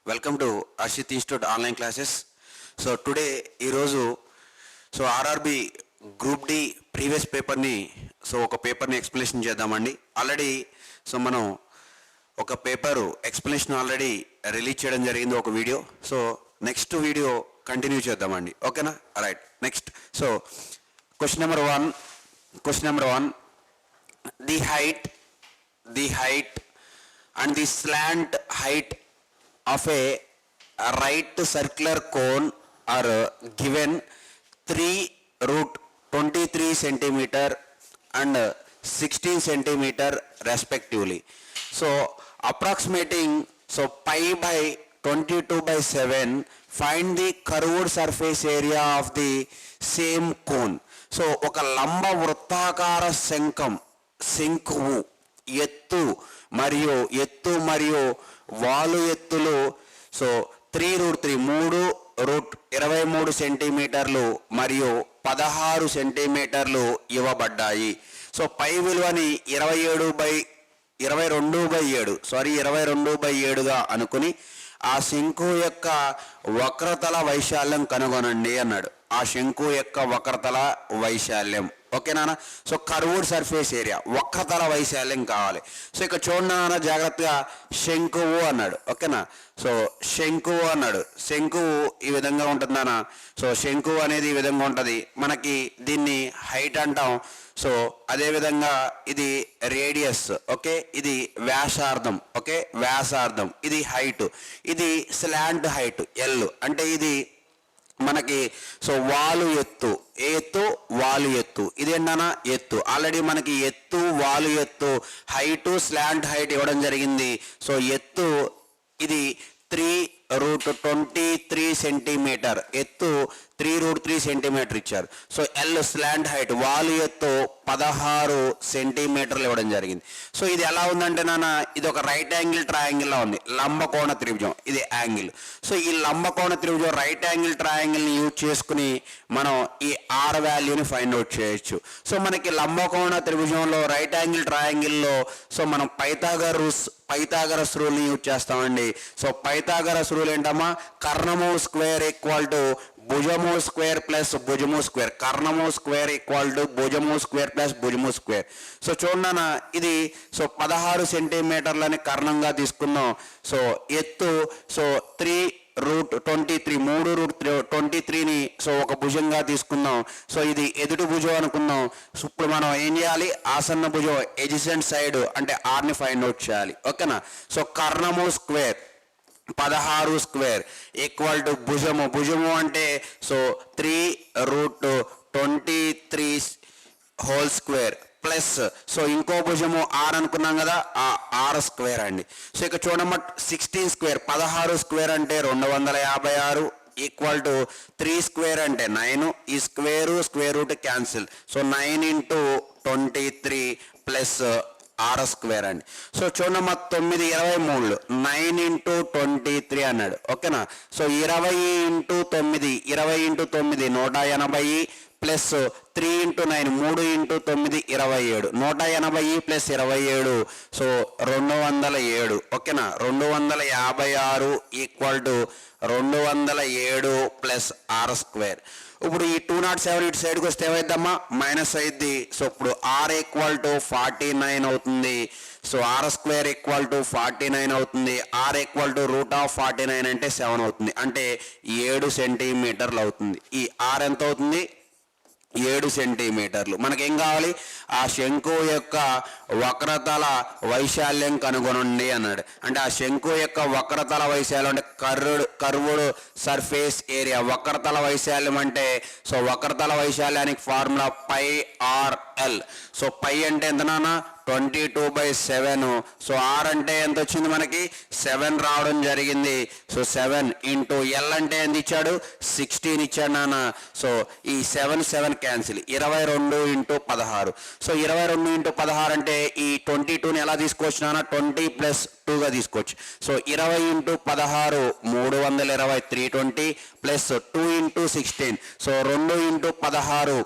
Welcome to Ashit Institute online classes. So today ఈరోజు so RRB group D previous పేపర్ని ఒక పేపర్ని explanation చేద్దామండి. ఆల్రెడీ మనం ఒక పేపరు ఎక్స్ప్లెనేషన్ ఆల్రెడీ రిలీజ్ చేయడం జరిగింది ఒక video. So next video continue చేద్దామండి, ఓకేనా? Right, next. So question number one, the height and the slant height of a right circular cone are given 3√23 centimeter and 16 centimeter respectively. So approximating pi by 22/7, find the curved surface area of the same cone. So oka lamba వృత్తాకార శంకువు ఎత్తు మరియు వాలు ఎత్తులు 3√23 సెంటీమీటర్లు మరియు 16 సెంటీమీటర్లు ఇవ్వబడ్డాయి. So పై విలువని 22/7గా అనుకుని ఆ శంకు యొక్క వక్రతల వైశాల్యం కనుగొనండి అన్నాడు. ఆ శంకు యొక్క వక్రతల వైశాల్యం, ఓకేనా? సో కర్వ్డ్ సర్ఫేస్ ఏరియా, వక్రతల వైశాల్యం కావాలి. సో ఇక్కడ చూడనా జాగ్రత్తగా, శంకువు అన్నాడు, ఓకేనా? సో శంకువు అన్నాడు. శంకువు ఈ విధంగా ఉంటుందనా? సో శంకువు అనేది ఈ విధంగా ఉంటుంది. మనకి దీన్ని హైట్ అంటాం. సో అదేవిధంగా ఇది రేడియస్, ఓకే, ఇది వ్యాసార్థం, ఓకే, వ్యాసార్థం, ఇది హైట్, ఇది స్లాంట్ హైట్ ఎల్, అంటే ఇది మనకి వాలు ఎత్తు, వాలు ఎత్తు, ఇదేంటన్నా ఎత్తు. ఆల్రెడీ మనకి ఎత్తు, వాలు ఎత్తు, హైటు, స్లాంట్ హైట్ ఇవ్వడం జరిగింది. సో ఎత్తు ఇది 3√23 సెంటీమీటర్, ఎత్తు 3√3 సెంటీమీటర్ ఇచ్చారు. సో ఎల్ స్లాంట్ హైట్, వాలు ఎత్తు 16 సెంటీమీటర్లు ఇవ్వడం జరిగింది. సో ఇది ఎలా ఉందంటే నాన్న, ఇది ఒక రైట్ యాంగిల్ ట్రయాంగిల్లా ఉంది, లంబకోణ త్రిభుజం, ఇది యాంగిల్. సో ఈ లంబకోణ త్రిభుజం రైట్ యాంగిల్ ట్రయాంగిల్ని యూజ్ చేసుకుని మనం ఈ ఆర్ వాల్యూని ఫైండ్ అవుట్ చేయొచ్చు. సో మనకి లంబకోణ త్రిభుజంలో రైట్ యాంగిల్ ట్రయాంగిల్లో మనం పైథాగరస్ రూల్ని యూజ్ చేస్తామండి. సో పైథాగరస్ రూల్ ఏంటమ్మా? కర్ణము స్క్వేర్ ఈక్వల్ టు భుజము స్క్వేర్ ప్లస్ భుజము స్క్వేర్, కర్ణము స్క్వేర్ ఈక్వల్ టు భుజము స్క్వేర్ ప్లస్ భుజము స్క్వేర్. సో చూడన్నా, ఇది 16 సెంటీమీటర్లని కర్ణంగా తీసుకున్నాం. సో ఎత్తు 3√23ని ఒక భుజంగా తీసుకుందాం. సో ఇది ఎదుటి భుజం అనుకుందాం. సో ఇప్పుడు మనం ఏం చేయాలి? ఆసన్న భుజం ఎడ్జసెంట్ సైడ్ అంటే ఆర్ని ఫైండ్ అవుట్ చేయాలి, ఓకేనా? సో కర్ణము స్క్వేర్ 16 స్క్వేర్ ఈక్వల్ టు భుజము అంటే 3√23 హోల్ స్క్వేర్ ప్లస్ ఇంకో భుజము ఆర్ అనుకున్నాం కదా, ఆ ఆర్ స్క్వేర్ అండి. సో ఇక్కడ చూడమ్మ, 16 స్క్వేర్, 16 స్క్వేర్ అంటే 256 ఈక్వల్ టు 3 స్క్వేర్ అంటే 9, ఈ square root cancel. So 9 × 23 plus are square అండి. సో చూడమ్మా, 9 23, 9 × 23 అన్నాడు, ఓకేనా? సో 20 × 9, 180 ప్లస్ 3 × 9, 3 × 9 27, 180 ప్లస్ 27, సో 207, ఓకేనా? 256 equal to 207 plus are square. ఇప్పుడు ఈ 207 ఇటు సైడ్కి వస్తే ఏమైద్దమ్మా? మైనస్ అయింది. సో ఇప్పుడు ఆర్ ఈక్వల్ టు 49 అవుతుంది. So R square equal to 49 అవుతుంది. ఆర్ ఈక్వల్ టు √49 అంటే 7 అవుతుంది, అంటే 7 సెంటీమీటర్లు అవుతుంది. ఈ ఆర్ ఎంత అవుతుంది? 7 సెంటీమీటర్లు. మనకేం కావాలి? ఆ శంకు యొక్క వక్రతల వైశాల్యం కనుగొనండి అన్నాడు. అంటే ఆ శంకు యొక్క వక్రతల వైశాల్యం అంటే కర్వ్డ్ సర్ఫేస్ ఏరియా. వక్రతల వైశాల్యం అంటే వక్రతల వైశాల్యానికి formula pi R L. So pi అంటే ఎంత నాన్న? 22/7. సో ఆర్ అంటే ఎంత వచ్చింది మనకి? 7 రావడం జరిగింది. సో 7 × ఎల్ అంటే ఎంత ఇచ్చాడు? 16 ఇచ్చాడు నాన్న. సో ఈ 7 క్యాన్సిల్, 22 × 16. సో 22 × 16 అంటే ఈ 22ని ఎలా తీసుకోవచ్చు నాన్న? 20 + 2గా తీసుకోవచ్చు. So 20 × 16 320, 320 plus 2 × 16, so 2 × 16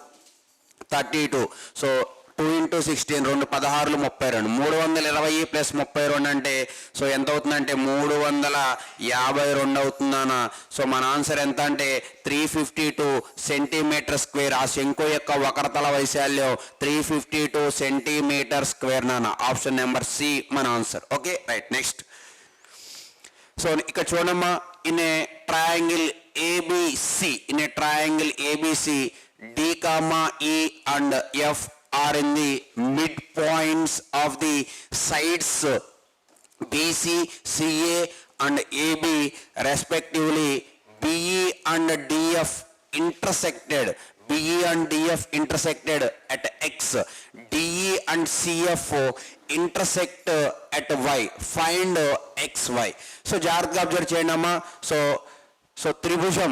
32. So 2 into 16 2 16లు 32 320 plus 32 అంటే సో ఎంత అవుతుందంటే 352 అవుతుందన్న. సో మన ఆన్సర్ ఎంత అంటే 352 సెంటీమీటర్ స్క్వేర్. ఆ శంకు యొక్క వక్రతల వైశాల్యం 352 సెంటీమీటర్ స్క్వేర్ నాన్న. ఆప్షన్ నెంబర్ సి మన answer. Okay right. Next so ఇక్కడ చూడమ్మా, in a triangle ABC, in a triangle ABC D, E and F are in the midpoints of the sides BC, CA and AB respectively. BE and DF intersected. BE and DF intersected at X. DE and CF intersect at Y. Find XY. So జాగ్రత్తగా observe చేయండి అమ్మా. So త్రిభుజం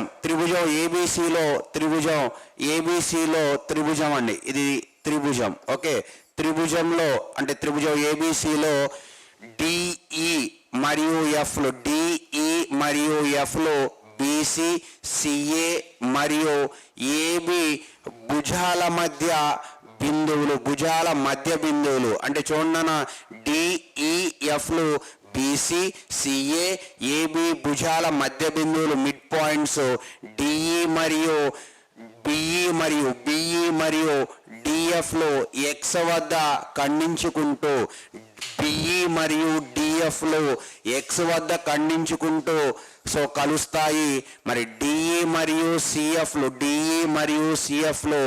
ఏబిసిలో త్రిభుజం అండి, ఇది త్రిభుజం. Okay, త్రిభుజంలో అంటే త్రిభుజం ఏబిసిలో డిఈ మరియు ఎఫ్లు బీసీ, సిఏ మరియు ఏబి భుజాల మధ్య బిందువులు అంటే చూడన్న డిఈఎఫ్లు బీసీ, సిఏ, ఏబి భుజాల మధ్య బిందువులు మిడ్ పాయింట్స్. బిఈ మరియు డిఎఫ్లు ఎక్స్ వద్ద ఖండించుకుంటూ సో కలుస్తాయి. మరి డిఈ మరియు సిఎఫ్లు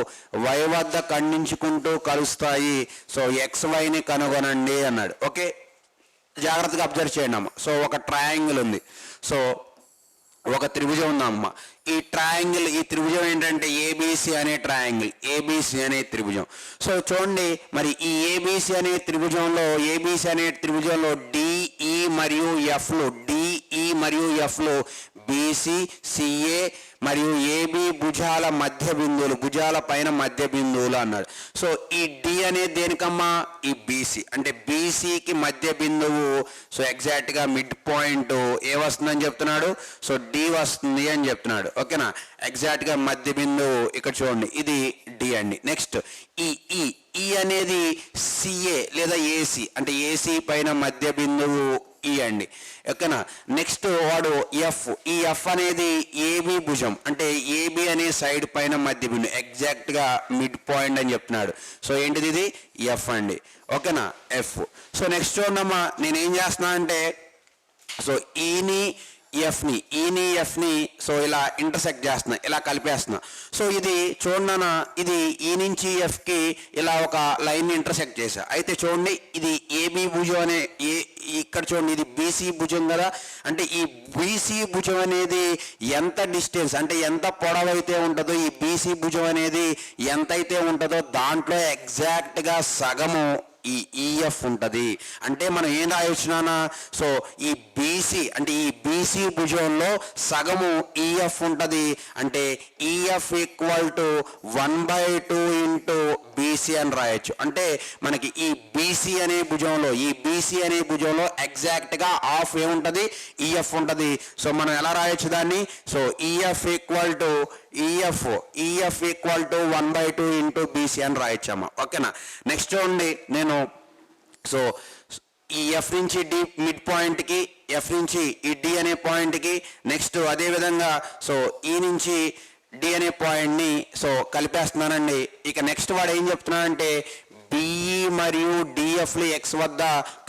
వై వద్ద ఖండించుకుంటూ కలుస్తాయి. సో ఎక్స్ వైని కనుగొనండి అన్నాడు. ఓకే, జాగ్రత్తగా అబ్జర్వ్ చేయండి అమ్మ. సో ఒక ట్రయాంగిల్ ఉంది, సో ఒక త్రిభుజం ఉందమ్మ. ఈ త్రిభుజం ఏంటంటే ఏబిసి అనే త్రిభుజం. సో చూడండి, మరి ఈ ఏబిసి అనే త్రిభుజంలో డిఈ మరియు ఎఫ్లు బీసీ, సిఏ మరియు ఏబి భుజాల పైన మధ్య బిందువులు అన్నాడు. సో ఈ డి అనేది దేనికమ్మా, ఈ బీసీ అంటే బీసీకి మధ్య బిందువు. సో ఎగ్జాక్ట్గా మిడ్ పాయింట్ ఏ వస్తుందని చెప్తున్నాడు, సో డి వస్తుంది అని చెప్తున్నాడు. ఓకేనా, ఎగ్జాక్ట్గా మధ్య బిందువు ఇక్కడ చూడండి, ఇది డి అండి. నెక్స్ట్ ఈ ఈ అనేది సిఏ లేదా ఏసీ అంటే ఏసీ పైన మధ్య బిందువు ఈ అండి. ఓకేనా, నెక్స్ట్ వాడు ఈ ఎఫ్ అనేది ఏబి భుజం అంటే ఏబి అనే సైడ్ పైన మధ్య బిందువు, ఎగ్జాక్ట్గా మిడ్ పాయింట్ అని చెప్తున్నాడు. సో ఏంటిది, ఇది ఎఫ్ అండి. ఓకేనా, ఎఫ్. సో నెక్స్ట్ చూడమ్మా, నేనేం చేస్తున్నా అంటే సో ఈని ఎఫ్ని సో ఇలా ఇంటర్సెక్ట్ చేస్తున్నా, ఇలా కలిపేస్తున్నా. సో ఇది చూడన్నా, ఇది ఈ నుంచి ఎఫ్కి ఇలా ఒక లైన్ని ఇంటర్సెక్ట్ చేశా. అయితే చూడండి, ఇది ఏబి భుజం ఇక్కడ చూడండి, ఇది బీసీ భుజం కదా. అంటే ఈ బీసీ భుజం అనేది ఎంత డిస్టెన్స్ అంటే ఎంత పొడవైతే ఉంటుందో, ఈ బీసీ భుజం అనేది ఎంతైతే ఉంటుందో దాంట్లో ఎగ్జాక్ట్గా సగము ఈ ఈఎఫ్ ఉంటుంది. అంటే మనం ఏం రాయొచ్చు నాన్న, సో ఈ బీసీ భుజంలో సగము ఈఎఫ్ ఉంటుంది. అంటే EF equal to 1/2 into BC అని రాయొచ్చు. అంటే మనకి ఈ బీసీ అనే భుజంలో ఎగ్జాక్ట్గా హాఫ్ ఏముంటుంది, ఈఎఫ్ ఉంటుంది. సో మనం ఎలా రాయొచ్చు దాన్ని, so EF equal to 1/2 into BC అని రాయొచ్చమ్మా. ఓకేనా, నెక్స్ట్ చూడండి, నేను సో ఈ ఎఫ్ నుంచి డి మిడ్ పాయింట్కి, ఎఫ్ నుంచి ఈ డి అనే పాయింట్కి, నెక్స్ట్ అదేవిధంగా సో ఈ నుంచి డి అనే పాయింట్ని సో కలిపేస్తున్నానండి. ఇక నెక్స్ట్ వాడు ఏం చెప్తున్నాడంటే బిఈ మరియు డిఎఫ్లు ఎక్స్ వద్ద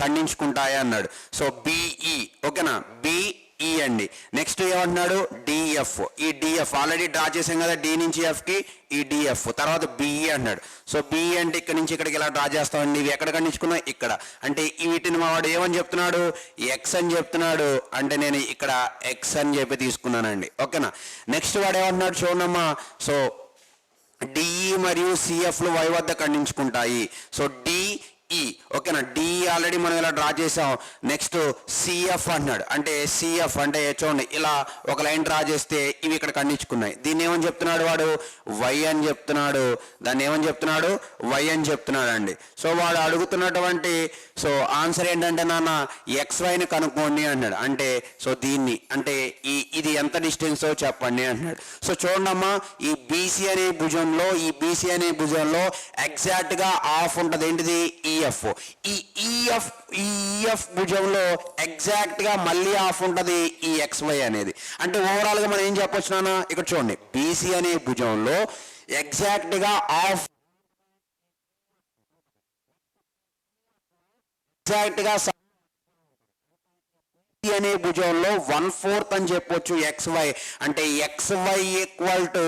ఖండించుకుంటాయి అన్నాడు. సో బిఈ, ఓకేనా, బిఈ అండి. నెక్స్ట్ ఏమంటున్నాడు, డిఎఫ్. ఈ డిఎఫ్ ఆల్రెడీ డ్రా చేసాం కదా, డి నుంచి ఎఫ్కి ఈ డిఎఫ్. తర్వాత బిఈ అన్నాడు. సో బిఈ అంటే ఇక్కడ నుంచి ఇక్కడికి ఇలా డ్రా చేస్తామండి. ఇవి ఎక్కడ ఖండించుకున్నా, ఇక్కడ. అంటే వీటిని మా వాడు ఏమని చెప్తున్నాడు, ఎక్స్ అని చెప్తున్నాడు. అంటే నేను ఇక్కడ ఎక్స్ అని చెప్పి తీసుకున్నానండి. ఓకేనా, నెక్స్ట్ వాడు ఏమంటున్నాడు చూడమ్మా, సో డిఈ మరియు సిఎఫ్లు వై వద్ద ఖండించుకుంటాయి. సో ఈ ఓకేనా, డి ఆల్రెడీ మనం ఇలా డ్రా చేసాం. నెక్స్ట్ సిఎఫ్ అన్నాడు, అంటే సిఎఫ్ అంటే చూడండి ఇలా ఒక లైన్ డ్రా చేస్తే ఇవి ఇక్కడ ఖండించుకున్నాయి. దీన్ని ఏమని చెప్తున్నాడు వాడు, వై అని చెప్తున్నాడు. దాన్ని ఏమని చెప్తున్నాడు, వై అని చెప్తున్నాడు అండి. సో వాడు అడుగుతున్నటువంటి సో ఆన్సర్ ఏంటంటే నాన్న XYని కనుక్కోండి అన్నాడు. అంటే సో దీన్ని అంటే ఇది ఎంత డిస్టెన్సో చెప్పండి అన్నాడు. సో చూడమ్మా, ఈ బీసీ అనే భుజంలో ఎగ్జాక్ట్గా హాఫ్ ఉంటుంది. ఏంటిది, ఈఎఫ్. ఈ ఈఎఫ్ భుజంలో ఎగ్జాక్ట్గా మళ్ళీ హాఫ్ ఉంటుంది ఈ XY అనేది. అంటే ఓవరాల్గా మనం ఏం చెప్పొచ్చు నాన్న, ఇక్కడ చూడండి, బీసీ అనే భుజంలో ఎగ్జాక్ట్గా హాఫ్ ఎగ్జాక్ట్గా అనే భుజంలో 1/4 అని చెప్పొచ్చు XY. అంటే XY equal to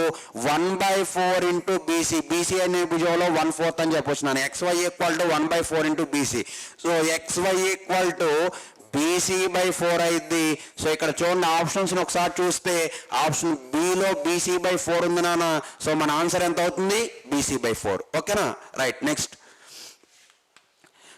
1/4 into BC. BC అనే భుజంలో 1/4 అని చెప్పొచ్చు నాన్న. XY equal to 1/4 into BC. So XY equal to BC/4 అయింది. సో ఇక్కడ చూడండి ఆప్షన్స్ని ఒకసారి చూస్తే ఆప్షన్ బిలో BC/4 ఉంది నాన్న. సో మన ఆన్సర్ ఎంత అవుతుంది, BC/4. ఓకేనా, రైట్. నెక్స్ట్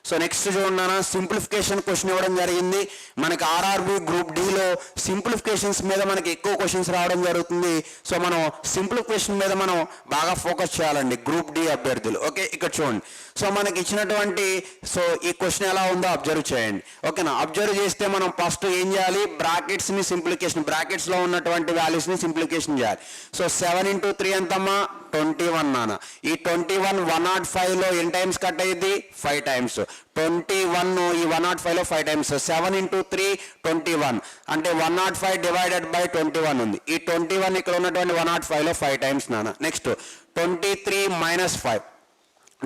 సో నెక్స్ట్ చూడండి, సింప్లిఫికేషన్ క్వశ్చన్ ఇవ్వడం జరిగింది మనకి. ఆర్ఆర్బి గ్రూప్ డిలో సింప్లిఫికేషన్స్ మీద మనకి ఎక్కువ క్వశ్చన్స్ రావడం జరుగుతుంది. సో మనం సింప్లిఫికేషన్ మీద మనం బాగా ఫోకస్ చేయాలండి గ్రూప్ డి అభ్యర్థులు. ఓకే, ఇక్కడ చూడండి. సో మనకి ఇచ్చినటువంటి సో ఈ క్వశ్చన్ ఎలా ఉందో అబ్జర్వ్ చేయండి. ఓకేనా, అబ్జర్వ్ చేస్తే మనం ఫస్ట్ ఏం చేయాలి, బ్రాకెట్స్ని సింప్లిఫికేషన్, బ్రాకెట్స్లో ఉన్నటువంటి వాల్యూస్ని సింప్లిఫికేషన్ చేయాలి. సో 7 ఇంటూ 3 ఎంతమ్మా, 21 నాన్న. ఈ 21 105లో ఎన్ని టైమ్స్ కట్ అయ్యింది, 5 టైమ్స్. 21 ఈ 105లో 5 టైమ్స్. 7 ఇంటూ 3 21 అంటే 105 డివైడెడ్ బై 21 ఉంది. ఈ 21 ఇక్కడ ఉన్నటువంటి 105లో 5 టైమ్స్ నాన్న. నెక్స్ట్ 23 మైనస్ 5,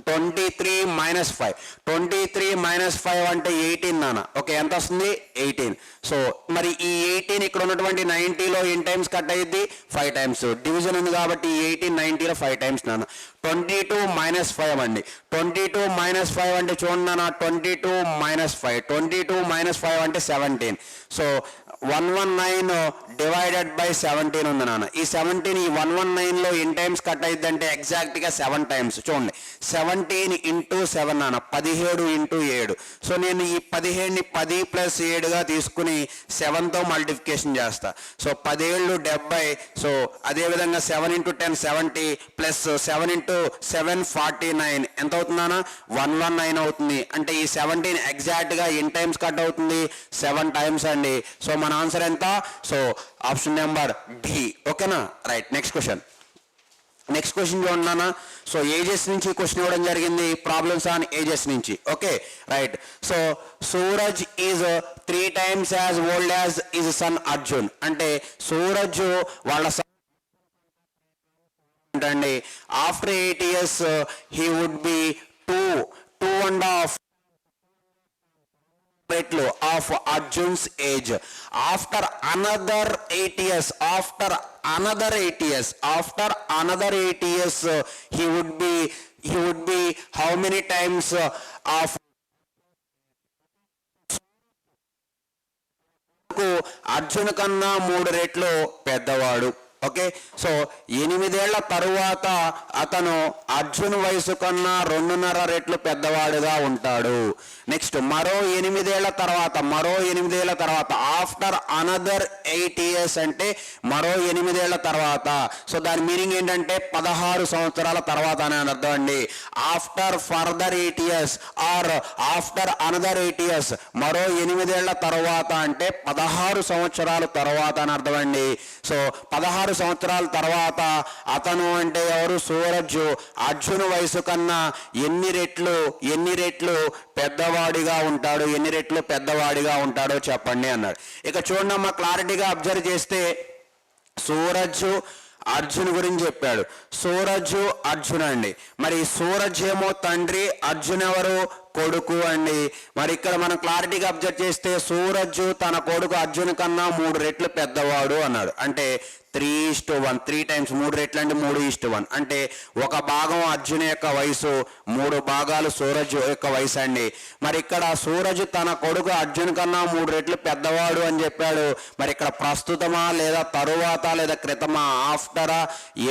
23 మైనస్ 5, 23 మైనస్ 5 అంటే 18 నాన్న. ఓకే, ఎంత వస్తుంది, 18. సో మరి ఈ 18 ఇక్కడ ఉన్నటువంటి 90లో ఎన్ని టైమ్స్ కట్ అయ్యింది, 5 టైమ్స్. డివిజన్ ఉంది కాబట్టి 18 90లో 5 టైమ్స్ నాన్న. 22 మైనస్ 5 అండి. 22 మైనస్ 5 అంటే చూడండి నాన్న, 22 మైనస్ 5, 22 మైనస్ 5 అంటే 17. సో 119 డివైడెడ్ బై 17 ఉంది నాన్న. ఈ 17 ఈ 119లో ఎన్ని టైమ్స్ కట్ అయ్యింది అంటే ఎగ్జాక్ట్గా 7 టైమ్స్. చూడండి 17 ఇంటూ 7 నాన్న, 17 ఇంటూ 7. సో నేను ఈ 17ని 10 ప్లస్ 7గా తీసుకుని 7తో మల్టిప్లికేషన్ చేస్తా. సో 17 70. సో అదేవిధంగా 7 ఇంటూ 10 70 ప్లస్ 7 ఇంటూ 7 49 ఎంత అవుతుందన్నా, 119 అవుతుంది. అంటే ఈ 17 ఎగ్జాక్ట్గా ఎన్ని టైమ్స్ కట్ అవుతుంది, 7 టైమ్స్ అండి. సో మన ఆన్సర్ ఎంత, సో ఆప్షన్ నెంబర్ డి. ఓకేనా, రైట్. నెక్స్ట్ క్వశ్చన్ చూడన్నా. సో ఏజెస్ నుంచి క్వశ్చన్ ఇవ్వడం జరిగింది, ప్రాబ్లమ్స్ ఆన్ ఏజెస్ నుంచి. Okay, right. So Suraj is 3 times as old as is son Arjun. అంటే సూరజ్ వాళ్ళ అండి after 8 years he would be 2.5 రెట్లు of Arjun's age. After another 8 years, after another 8 years he would be how many times of Arjun కన్నా 3 రెట్లు పెద్దవాడు. Okay, so 8 ఏళ్ల తరువాత అతను అర్జున్ వయసు కన్నా 2.5 రెట్లు పెద్దవాడుగా ఉంటాడు. నెక్స్ట్ మరో 8 ఏళ్ల తర్వాత ఆఫ్టర్ అనదర్ 8 years అంటే మరో 8 ఏళ్ల తర్వాత. సో దాని మీనింగ్ ఏంటంటే 16 సంవత్సరాల తర్వాత అని అర్థం అండి. After further 8 years or after another 8 years, మరో 8 ఏళ్ల తర్వాత అంటే 16 సంవత్సరాల తర్వాత అని అర్థం అండి. సో 16 సంవత్సరాల తర్వాత అతను అంటే ఎవరు, సూరజ్ అర్జున్ వయసు కన్నా ఎన్ని రెట్లు పెద్దవాడిగా ఉంటాడో చెప్పండి అన్నాడు. ఇక చూడండి అమ్మా, క్లారిటీగా అబ్జర్వ్ చేస్తే సూరజ్ అర్జున్ గురించి చెప్పాడు. సూరజ్ అర్జున్ అండి. మరి సూరజ్ ఏమో తండ్రి, అర్జున్ ఎవరు, కొడుకు అండి. మరి ఇక్కడ మనం క్లారిటీగా అబ్జర్వ్ చేస్తే సూరజ్ తన కొడుకు అర్జున్ కన్నా 3 రెట్లు పెద్దవాడు అన్నాడు. అంటే 3:1, 3 టైమ్స్ 3 రెట్లు అంటే 3:1 అంటే ఒక భాగం అర్జున్ యొక్క వయసు, 3 భాగాలు సూరజ్ యొక్క వయసు అండి. మరి ఇక్కడ సూరజ్ తన కొడుకు అర్జున్ కన్నా 3 రెట్లు పెద్దవాడు అని చెప్పాడు. మరి ఇక్కడ ప్రస్తుతమా లేదా తరువాత లేదా క్రితమా, ఆఫ్టరా,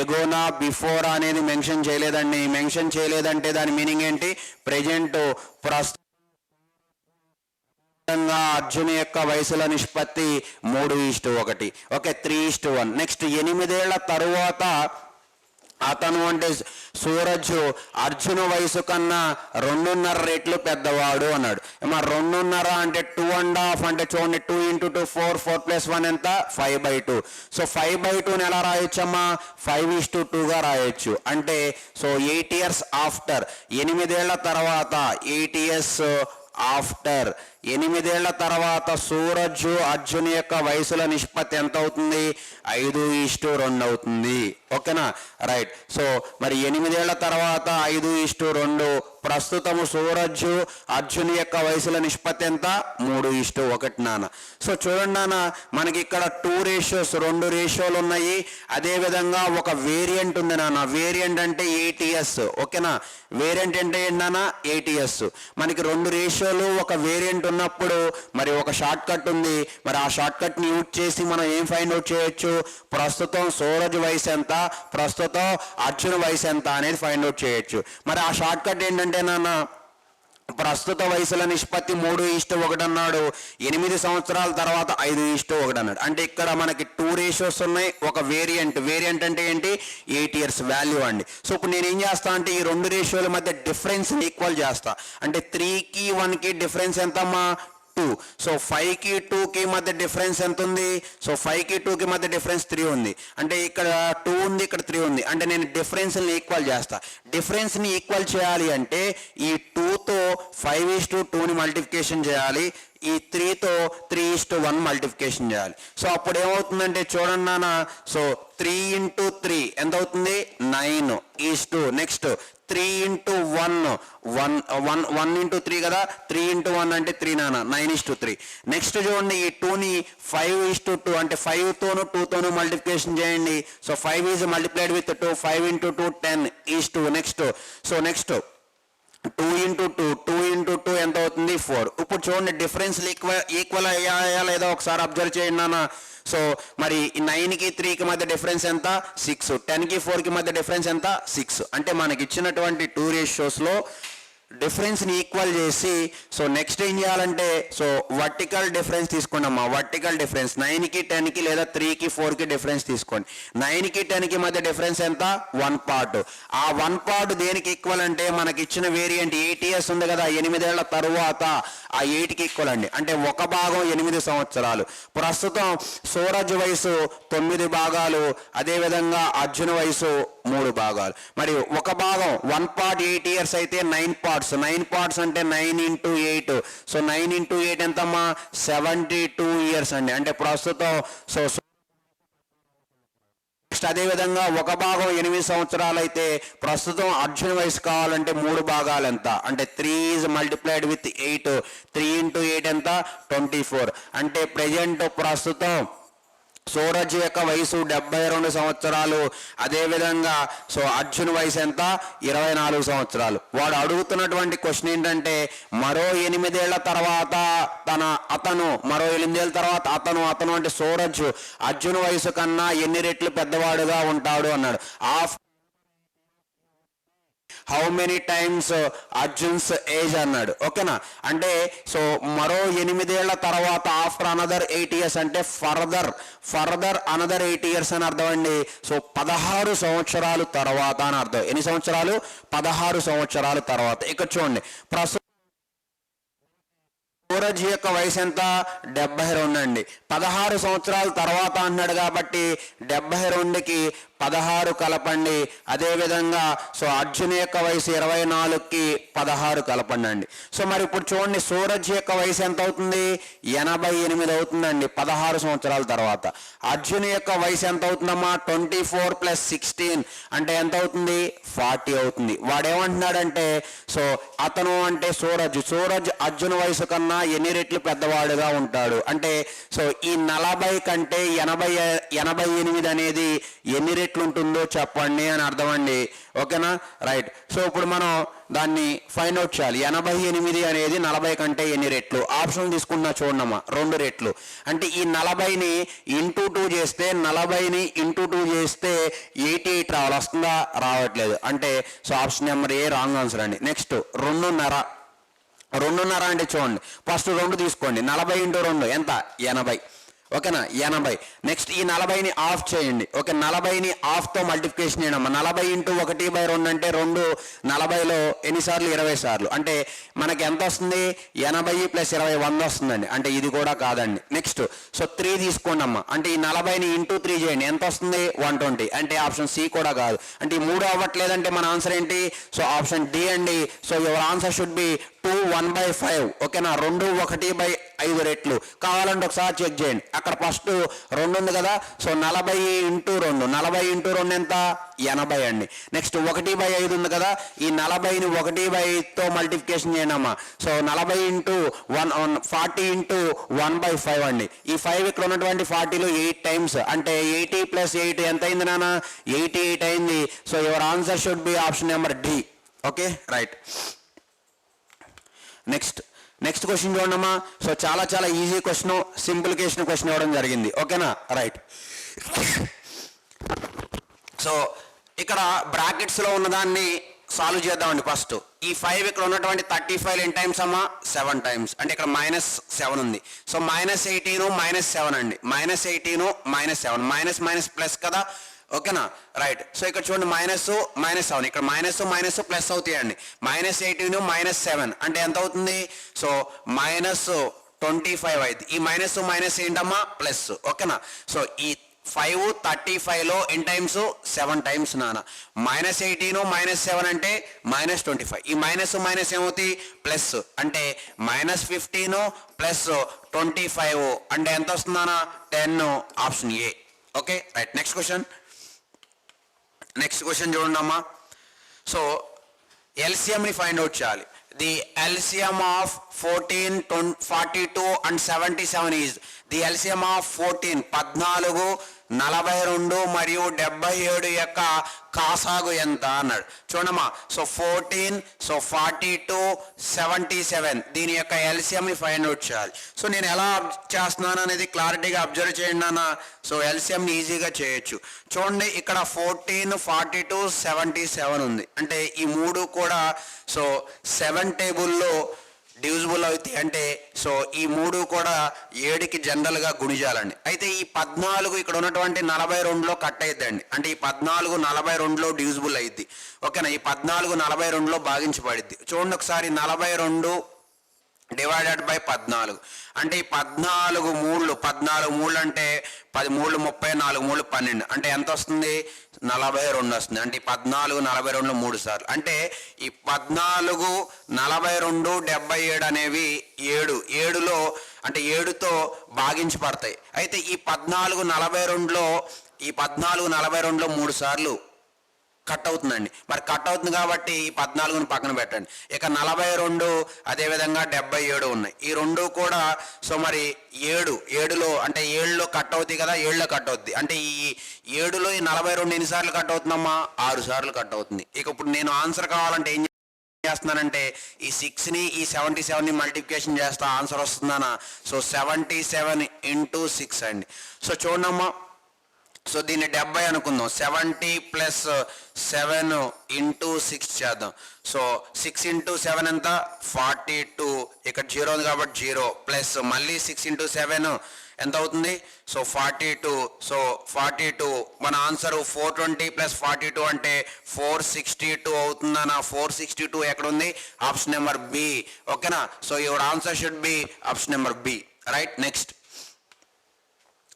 ఎగోనా, బిఫోర్ అనేది మెన్షన్ చేయలేదండి. మెన్షన్ చేయలేదంటే దాని మీనింగ్ ఏంటి? ప్రెజెంట్, ప్రస్తుతం అర్జున్ యొక్క వయసుల నిష్పత్తి 3:1. ఓకే, 3:1. నెక్స్ట్ 8 ఏళ్ల తరువాత అతను అంటే సూరజ్ అర్జున్ వయసు కన్నా 2.5 రెట్లు పెద్దవాడు అన్నాడు. ఏమో 2.5 అంటే 2.5 అంటే చూడండి, 2 × 2 4, 4 + 1 ఎంత? 5/2. సో 5/2ని ఎలా రాయొచ్చమ్మా? 5:2గా రాయొచ్చు. అంటే సో 8 years ఆఫ్టర్, 8 ఏళ్ల తర్వాత, 8 years ఆఫ్టర్, 8 ఏళ్ల తర్వాత సూరజ్ అర్జున్ యొక్క వయసుల నిష్పత్తి ఎంత అవుతుంది? 5:2 అవుతుంది. ఓకేనా, రైట్. సో మరి 8 ఏళ్ల తర్వాత 5:2, ప్రస్తుతము సూరజ్ అర్జున్ యొక్క వయసుల నిష్పత్తి ఎంత? 3:1 నాన్న. సో చూడండి నాన్న, మనకి ఇక్కడ 2 రేషియోస్, 2 రేషియోలు ఉన్నాయి. అదేవిధంగా ఒక వేరియంట్ ఉంది నాన్న. వేరియంట్ అంటే 8 years. ఓకేనా, వేరియంట్ అంటే ఏంటన్నా? 8 years. మనకి 2 రేషియోలు, ఒక వేరియంట్ ఉన్నప్పుడు మరి ఒక షార్ట్ కట్ ఉంది. మరి ఆ షార్ట్ కట్ని యూజ్ చేసి మనం ఏం ఫైండ్ అవుట్ చేయొచ్చు? ప్రస్తుతం సూరజ్ వయసు ఎంత, ప్రస్తుతం అర్జున్ వయసు ఎంత అనేది ఫైండ్ అవుట్ చేయొచ్చు. మరి ఆ షార్ట్ కట్ ఏంటంటే నాన్న, ప్రస్తుత వయసుల నిష్పత్తి 3:1 అన్నాడు. 8 సంవత్సరాల తర్వాత 5:1 అన్నాడు. అంటే ఇక్కడ మనకి 2 రేషియోస్ ఉన్నాయి. ఒక వేరియంట్, వేరియంట్ అంటే ఏంటి? 8 years వాల్యూ అండి. సో ఇప్పుడు నేను ఏం చేస్తా అంటే ఈ 2 రేషియోల మధ్య డిఫరెన్స్ ఈక్వల్ చేస్తా. అంటే 3కి 1కి డిఫరెన్స్ ఎంతమ్మా? 2. సో 5కి 2కి మధ్య డిఫరెన్స్ ఎంత ఉంది? సో 5కి 2కి మధ్య డిఫరెన్స్ 3 ఉంది. అంటే ఇక్కడ 2 ఉంది, ఇక్కడ 3 ఉంది. అంటే నేను డిఫరెన్స్ని ఈక్వల్ చేస్తా. డిఫరెన్స్ని ఈక్వల్ చేయాలి అంటే ఈ 2తో 5:2ని మల్టిప్లికేషన్ చేయాలి, ఈ 3తో 3:1 మల్టిప్లికేషన్ చేయాలి. సో అప్పుడు ఏమవుతుందంటే చూడండి నాన్న, సో 3 × 3 ఎంత అవుతుంది? 9:2. నెక్స్ట్ 3 × 1 1 × 3 కదా, 3 × 1 అంటే 3 నాన్న, 9:3. నెక్స్ట్ చూడండి, ఈ 2ని 5:2 అంటే 5తోను 2తోను మల్టిప్లికేషన్ చేయండి. So 5 is multiplied with 2, 5 × 2 10:2. Next so next 2 × 2, 2 × 2 ఎంత అవుతుంది? 4. ఇప్పుడు చూడండి, డిఫరెన్స్ ఈక్వల్ అయ్యాయా లేదా ఒకసారి అబ్జర్వ్ చేయండి నాన్న. సో మరి 9కి 3కి మధ్య డిఫరెన్స్ ఎంత? 6. 10కి 4కి మధ్య డిఫరెన్స్ ఎంత? 6. అంటే మనకి ఇచ్చినటువంటి 2 రేషియోస్లో డిఫరెన్స్ని ఈక్వల్ చేసి సో నెక్స్ట్ ఏం చేయాలంటే సో వర్టికల్ డిఫరెన్స్ తీసుకోండి అమ్మా. వర్టికల్ డిఫరెన్స్ 9కి 10కి లేదా 3కి 4కి డిఫరెన్స్ తీసుకోండి. 9కి 10కి మధ్య డిఫరెన్స్ ఎంత? 1 part. ఆ 1 part దేనికి ఈక్వల్ అంటే మనకి ఇచ్చిన వేరియంట్ 8 years ఉంది కదా, 8 ఏళ్ల తరువాత ఆ 8కి ఈక్వల్ అండి. అంటే ఒక భాగం 8 సంవత్సరాలు. ప్రస్తుతం సూరజ్ వయసు 9 భాగాలు, అదేవిధంగా అర్జున్ వయసు 3 భాగాలు. మరి ఒక భాగం 1 part 8 years అయితే 9 parts. 9 parts అంటే 9 × 8. సో 9 × 8 ఎంతమ్మా? 72 years అండి. అంటే ప్రస్తుతం సో నెక్స్ట్ అదేవిధంగా ఒక భాగం 8 సంవత్సరాలు అయితే ప్రస్తుతం అర్జున్ వయసు కావాలంటే 3 భాగాలు ఎంత? అంటే 3 ఈజ్ మల్టిప్లైడ్ విత్ 8. 3 × 8 ఎంత? 24. అంటే ప్రెజెంట్ ప్రస్తుతం సూరజ్ యొక్క వయసు 72 సంవత్సరాలు. అదేవిధంగా సో అర్జున్ వయసు ఎంత? 24 సంవత్సరాలు. వాడు అడుగుతున్నటువంటి క్వశ్చన్ ఏంటంటే మరో 8 ఏళ్ల తర్వాత మరో 8 ఏళ్ళ తర్వాత అతను అంటే సూరజ్ అర్జున్ వయసు కన్నా ఎన్ని రెట్లు పెద్దవాడుగా ఉంటాడు అన్నాడు. How many times Arjun's age అన్నాడు. ఓకేనా, అంటే సో మరో 8 ఏళ్ల తర్వాత ఆఫ్టర్ అనదర్ 8 years అంటే ఫర్దర్ అనదర్ 8 years అని అర్థం అండి. సో 16 సంవత్సరాలు తర్వాత అని అర్థం. ఎన్ని సంవత్సరాలు? 16 సంవత్సరాల తర్వాత. ఇక్కడ చూడండి, ప్రస్తుతం సూరజ్ యొక్క వయసు ఎంత? 72 అండి. 16 సంవత్సరాల తర్వాత అన్నాడు కాబట్టి 72కి 16 కలపండి. అదేవిధంగా సో అర్జున్ యొక్క వయసు 24కి 16 కలపండి అండి. సో మరి ఇప్పుడు చూడండి సూరజ్ యొక్క వయసు ఎంత అవుతుంది? 88 అవుతుందండి 16 సంవత్సరాల తర్వాత. అర్జున్ యొక్క వయసు ఎంత అవుతుందమ్మా? 24 + 16 అంటే ఎంత అవుతుంది? 40 అవుతుంది. వాడేమంటున్నాడంటే సో అతను అంటే సూరజ్ అర్జున్ వయసు కన్నా ఎన్ని రెట్లు పెద్దవాడుగా ఉంటాడు అంటే సో ఈ 40 కంటే 88 అనేది ఎన్ని రెట్లు ఉంటుందో చెప్పండి అని అర్థం అండి. ఓకేనా? రైట్. సో ఇప్పుడు మనం దాన్ని ఫైండ్ అవుట్ చేయాలి. 88 అనేది 40 కంటే ఎన్ని రెట్లు? ఆప్షన్ తీసుకున్నా చూడమ్మా, 2 రెట్లు. అంటే ఈ 40ని ఇంటూ 2 చేస్తే 40ని ఇంటూ 2 చేస్తే 88 రావాలి. వస్తుందా? రావట్లేదు. అంటే సో ఆప్షన్ నెంబర్ ఏ రాంగ్ ఆన్సర్ అండి. నెక్స్ట్ 2.5 అంటే చూడండి, ఫస్ట్ 2 తీసుకోండి. 40 × 2 ఎంత? 80. ఓకేనా? 80. నెక్స్ట్ ఈ 40ని ఆఫ్ చేయండి. ఓకే, 40ని ఆఫ్తో మల్టిప్లికేషన్ చేయడమ్మా. 40 × 1/2 అంటే 2 40లో ఎన్నిసార్లు? 20 సార్లు. అంటే మనకి ఎంత వస్తుంది? 80 + 20 100 వస్తుందండి. అంటే ఇది కూడా కాదండి. నెక్స్ట్ సో 3 తీసుకోండి అమ్మా. అంటే ఈ 40ని ఇంటూ 3 చేయండి. ఎంత వస్తుంది? 120. అంటే ఆప్షన్ సి కూడా కాదు. అంటే ఈ 3 అవ్వట్లేదంటే మన ఆన్సర్ ఏంటి? సో ఆప్షన్ డి అండి. So your answer should B 2 1/5. ఓకేనా? 2 1/5 రెట్లు. కావాలంటే ఒకసారి చెక్ చేయండి. అక్కడ ఫస్ట్ 2 ఉంది కదా, సో 40 × 2 40 × 2 ఎంత? 80 అండి. నెక్స్ట్ 1/5 ఉంది కదా, ఈ 40ని 1/5తో మల్టిప్లికేషన్ చేయండి అమ్మా. సో 40 × 1 40 × 1/5 అండి. ఈ 5 ఇక్కడ ఉన్నటువంటి 40లో 8 టైమ్స్ అంటే 80 + 8 ఎంత అయింది నాన్న? 88 అయింది. So your answer should be option number D. Okay, right. Next question చూడమ్మా. సో చాలా ఈజీ క్వశ్చన్, సింప్లికేషన్ క్వశ్చన్ ఇవ్వడం జరిగింది. ఓకేనా? రైట్. సో ఇక్కడ బ్రాకెట్స్లో ఉన్నదాన్ని సాల్వ్ చేద్దామండి. ఫస్ట్ ఈ 5 ఇక్కడ ఉన్నటువంటి 35 ఎన్ని టైమ్స్ అమ్మా? 7 టైమ్స్. అంటే ఇక్కడ -7 ఉంది. సో -18 -7 అండి. -18 -7 మైనస్ ప్లస్ కదా. ఓకేనా? రైట్. సో ఇక్కడ చూడండి -7 ఇక్కడ మైనస్ ప్లస్ అవుతాయండి. -18 -7 అంటే ఎంత అవుతుంది? సో -25 అయితే ఈ మైనస్ ఏంటమ్మా? ప్లస్. ఓకేనా? సో ఈ 5 35లో ఎన్ని టైమ్స్? 7 టైమ్స్ నాన్న. -18 -7 అంటే -25. ఈ మైనస్ ఏమవుతాయి? ప్లస్. అంటే -15 + 25 అంటే ఎంత వస్తుందన్నా? 10. Option A. Okay, right. Next question చూడండి అమ్మా. సో ఎల్సిఎంని ఫైండ్ అవుట్ చేయాలి. The LCM of 14, 42 and 77 is the LCM of 14 14, 42 మరియు 77 యొక్క కాసాగు ఎంత అన్నాడు. చూడమ్మా. సో 14, సో 42, 77 దీని యొక్క ఎల్సిఎంని ఫైండ్ అవుట్ చేయాలి. సో నేను ఎలా చేస్తున్నాను అనేది క్లారిటీగా అబ్జర్వ్ చేయండి అన్న. సో ఎల్సిఎంని ఈజీగా చేయొచ్చు. చూడండి ఇక్కడ 14, 42, 77 ఉంది. అంటే ఈ 3 కూడా సో 7 టేబుల్లో డివిజిబుల్ అవుతాయి. అంటే సో ఈ 3 కూడా 7కి జనరల్గా గుణిజాలండి. అయితే ఈ 14 ఇక్కడ ఉన్నటువంటి 42లో కట్ అయిద్దండి. అంటే ఈ 14 42లో డివిజిబుల్ అయింది. ఓకేనా? ఈ 14 42లో భాగించబడిద్ది. చూడండి ఒకసారి, 42 డివైడెడ్ బై 14 అంటే ఈ 14 మూళ్ళు అంటే 10 మూళ్ళు 30, 4 మూళ్ళు 12 అంటే ఎంత వస్తుంది? 42 వస్తుంది. అంటే ఈ 14 42లో 3 సార్లు. అంటే ఈ 14 42 77 అనేవి 7లో అంటే 7తో భాగించబడతాయి. అయితే ఈ 14 42లో 3 సార్లు కట్ అవుతుందండి. మరి కట్ అవుతుంది కాబట్టి ఈ 14ని పక్కన పెట్టండి. ఇక 42 అదేవిధంగా 77 ఉన్నాయి. ఈ 2 కూడా సో మరి 7లో అంటే 7లో కట్ అవుతాయి కదా, 7లో కట్ అవుతుంది. అంటే ఈ 7లో ఈ 42 ఎన్నిసార్లు కట్ అవుతుందమ్మా? 6 సార్లు కట్ అవుతుంది. ఇక ఇప్పుడు నేను ఆన్సర్ కావాలంటే ఏం చేస్తున్నానంటే ఈ 6ని ఈ 77ని మల్టిప్లికేషన్ చేస్తా, ఆన్సర్ వస్తుందనా? సో 77 × 6 అండి. సో చూడమ్మా. సో దీన్ని 70 అనుకుందాం. 70 + 7 × 6 చేద్దాం. సో 6 × 7 ఎంత? 42. ఇక్కడ 0 ఉంది కాబట్టి 0 ప్లస్ మళ్ళీ 6 × 7 ఎంత అవుతుంది? సో 42. సో 42 మన ఆన్సర్ 420 + 42 అంటే 462 అవుతుందన్న. 462 ఎక్కడ ఉంది? Option number B. ఓకేనా? So your answer should be option number B. Right.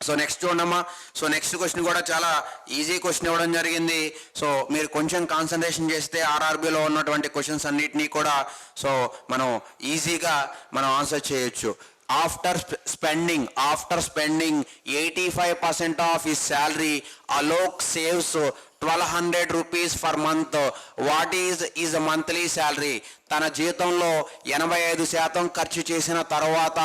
So next చూడమ్మా. సో నెక్స్ట్ క్వశ్చన్ కూడా చాలా ఈజీ క్వశ్చన్ ఇవ్వడం జరిగింది. సో మీరు కొంచెం కాన్సన్ట్రేషన్ చేస్తే ఆర్ఆర్బిలో ఉన్నటువంటి క్వశ్చన్స్ అన్నిటినీ కూడా సో మనం ఈజీగా మనం ఆన్సర్ చేయొచ్చు. After spending 85% of his salary, Alok saves 1200 rupees for month. What is monthly salary? తన జీతంలో 85% ఖర్చు చేసిన తర్వాత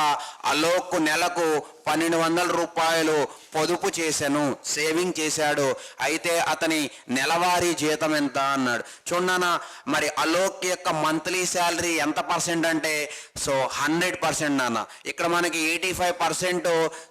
అలోక్ నెలకు 1200 రూపాయలు పొదుపు చేశాను, సేవింగ్ చేశాడు. అయితే అతని నెలవారీ జీతం ఎంత అన్నాడు. చూడన్నా, మరి అలోక్ యొక్క మంత్లీ శాలరీ ఎంత పర్సెంట్ అంటే సో 100% నాన్న. ఇక్కడ మనకి 85%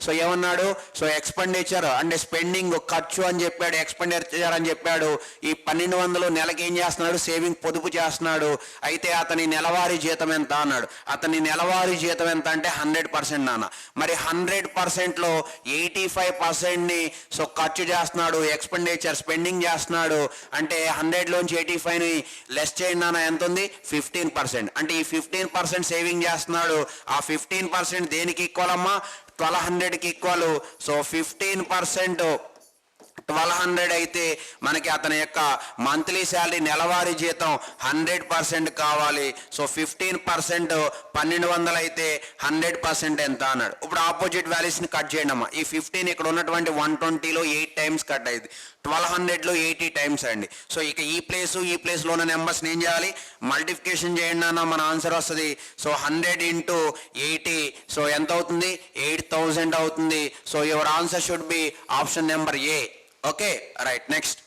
సో ఏమన్నాడు, సో ఎక్స్పెండిచర్ అంటే స్పెండింగ్ ఖర్చు అని చెప్పాడు, ఎక్స్పెండిచర్ అని చెప్పాడు. ఈ 1200 నెలకి ఏం చేస్తున్నాడు, సేవింగ్ పొదుపు చేస్తున్నాడు. అయితే అతని నెలవారీ జీతం ఎంత అన్నాడు. అతని నెలవారీ జీతం ఎంత అంటే 100% నాన్న. మరి 100%లో 85%ని సో ఖర్చు చేస్తున్నాడు, ఎక్స్పెండిచర్ స్పెండింగ్ చేస్తున్నాడు. అంటే 100లోంచి 85ని లెస్ చేయండి నాన్న, ఎంత ఉంది 15%. అంటే ఈ 15% సేవింగ్ చేస్తున్నాడు. ఆ 15% దేనికి ఈక్వల్ అమ్మా, 1200కి ఈక్వల్. సో 15% 1200 అయితే మనకి అతని యొక్క మంత్లీ శాలరీ నెలవారీ జీతం 100% కావాలి. సో 15% 1200 అయితే 100% ఎంత అన్నాడు. ఇప్పుడు ఆపోజిట్ వాల్యూస్ని కట్ చేయండి అమ్మా. ఈ 15 ఇక్కడ ఉన్నటువంటి 120లో 8 టైమ్స్ కట్ అయింది, 1200లో 80 టైమ్స్ అండి. సో ఇక ఈ ప్లేస్లో ఉన్న నెంబర్స్ని ఏం చేయాలి, మల్టిప్లికేషన్ చేయండి అన్న, మన ఆన్సర్ వస్తుంది. సో 100 ఇంటూ 80 సో ఎంత అవుతుంది, 8000 అవుతుంది. So your answer should be option number A. Okay right. Next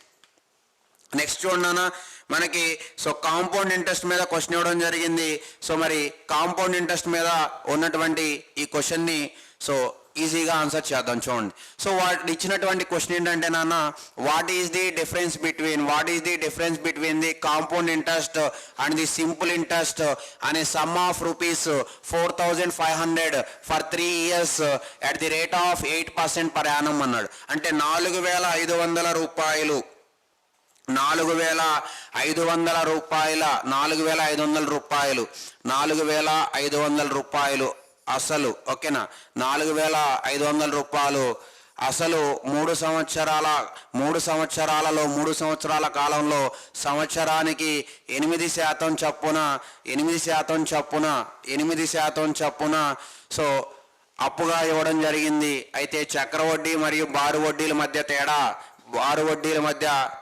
చూడన్నా, మనకి సో కాంపౌండ్ ఇంట్రెస్ట్ మీద క్వశ్చన్ ఇవ్వడం జరిగింది. సో మరి కాంపౌండ్ ఇంట్రెస్ట్ మీద ఉన్నటువంటి ఈ క్వశ్చన్ని సో ఈజీగా ఆన్సర్ చేద్దాం. చూడండి, సో వాటి ఇచ్చినటువంటి క్వశ్చన్ ఏంటంటే నాన్న, what is the difference between the compound interest and the simple interest అనే sum of rupees 4500 for 3 years at the rate of 8% per annum అన్నాడు. అంటే 4500 రూపాయలు, 4500 రూపాయలు అసలు. ఓకేనా, 4500 రూపాయలు అసలు 3 సంవత్సరాలలో 3 సంవత్సరాల కాలంలో సంవత్సరానికి 8% చొప్పున సో అప్పుగా ఇవ్వడం జరిగింది. అయితే చక్రవడ్డీ మరియు బారు వడ్డీల మధ్య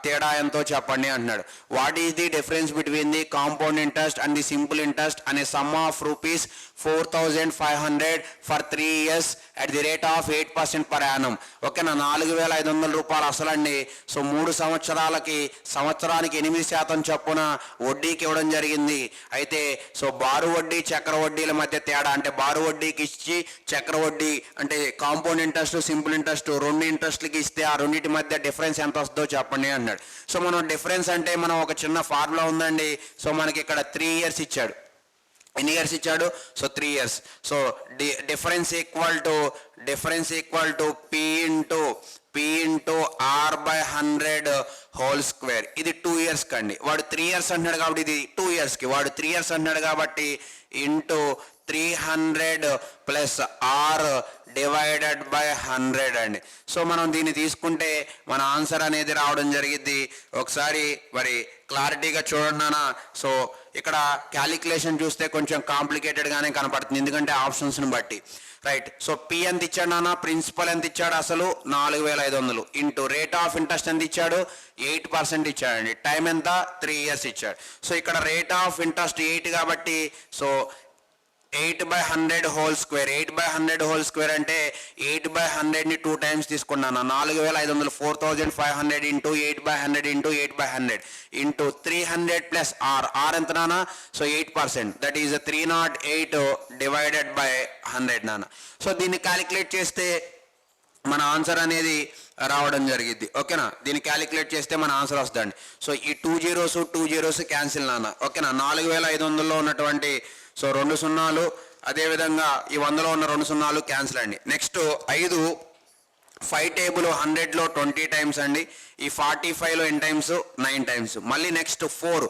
తేడా ఎంతో చెప్పండి అంటున్నాడు. What is the difference between the compound interest and the simple interest అనే sum of rupees 4500 for 3 years at the rate of 8% per annum. ఓకేనా, 4500 రూపాయలు అసలండి. సో 3 సంవత్సరానికి 8% చొప్పున వడ్డీకి ఇవ్వడం జరిగింది. అయితే సో బారు వడ్డీ చక్ర వడ్డీల మధ్య తేడా అంటే బారు వడ్డీకి ఇచ్చి చక్ర వడ్డీ అంటే కాంపౌండ్ ఇంట్రెస్ట్ సింపుల్ ఇంట్రెస్ట్ రెండు ఇంట్రెస్ట్లకి ఇస్తే ఆ రెండింటి మధ్య డిఫరెన్స్ ఎంత వస్తుందో చెప్పండి అన్నాడు. సో మనం డిఫరెన్స్ అంటే మనం ఒక చిన్న ఫార్ములా ఉందండి. సో మనకి ఇక్కడ 3 years ఇచ్చాడు. ఎన్ని ఇయర్స్ ఇచ్చాడు, so 3 years. So difference equal to P into r/100 whole square. ఇది 2 years కండి. వాడు 3 years అంటున్నాడు కాబట్టి ఇది 2 yearsకి. వాడు 3 years అంటున్నాడు కాబట్టి into 300 plus r divided by 100 అండి. సో మనం దీన్ని తీసుకుంటే మన ఆన్సర్ అనేది రావడం జరిగింది. ఒకసారి మరి క్లారిటీగా చూడండి నాన్న. సో ఇక్కడ క్యాలిక్యులేషన్ చూస్తే కొంచెం కాంప్లికేటెడ్గానే కనపడుతుంది, ఎందుకంటే ఆప్షన్స్ని బట్టి. రైట్. సో పి ఎంత ఇచ్చాడు నాన్న, ప్రిన్సిపల్ ఎంత ఇచ్చాడు, అసలు 4500 ఇంటూ రేట్ ఆఫ్ ఇంట్రెస్ట్ ఎంత ఇచ్చాడు, 8% ఇచ్చాడండి. టైం ఎంత, 3 years ఇచ్చాడు. సో ఇక్కడ రేట్ ఆఫ్ ఇంట్రెస్ట్ 8 కాబట్టి so 8/100 whole square. 8/100 whole square అంటే 8/100ని 2 times తీసుకున్నాను. 4500 4500 into 8/100 into 8/100 into 300 plus R ఎంత నాన్న, so 8%. That is 308 divided by 100 నాన్న. సో దీన్ని క్యాలిక్యులేట్ చేస్తే మన ఆన్సర్ అనేది రావడం జరిగింది. ఓకేనా, దీన్ని క్యాలిక్యులేట్ చేస్తే మన ఆన్సర్ వస్తుందండి. సో ఈ 2 zeros క్యాన్సిల్ నాన్న. ఓకేనా, 4500లో ఉన్నటువంటి సో 2 సున్నాలు, అదేవిధంగా ఈ 100లో ఉన్న 2 సున్నాలు క్యాన్సిల్ అండి. నెక్స్ట్ 5 టేబుల్ 100లో 20 times అండి. ఈ 45లో ఎన్ని టైమ్స్, 9 times. మళ్ళీ నెక్స్ట్ 4.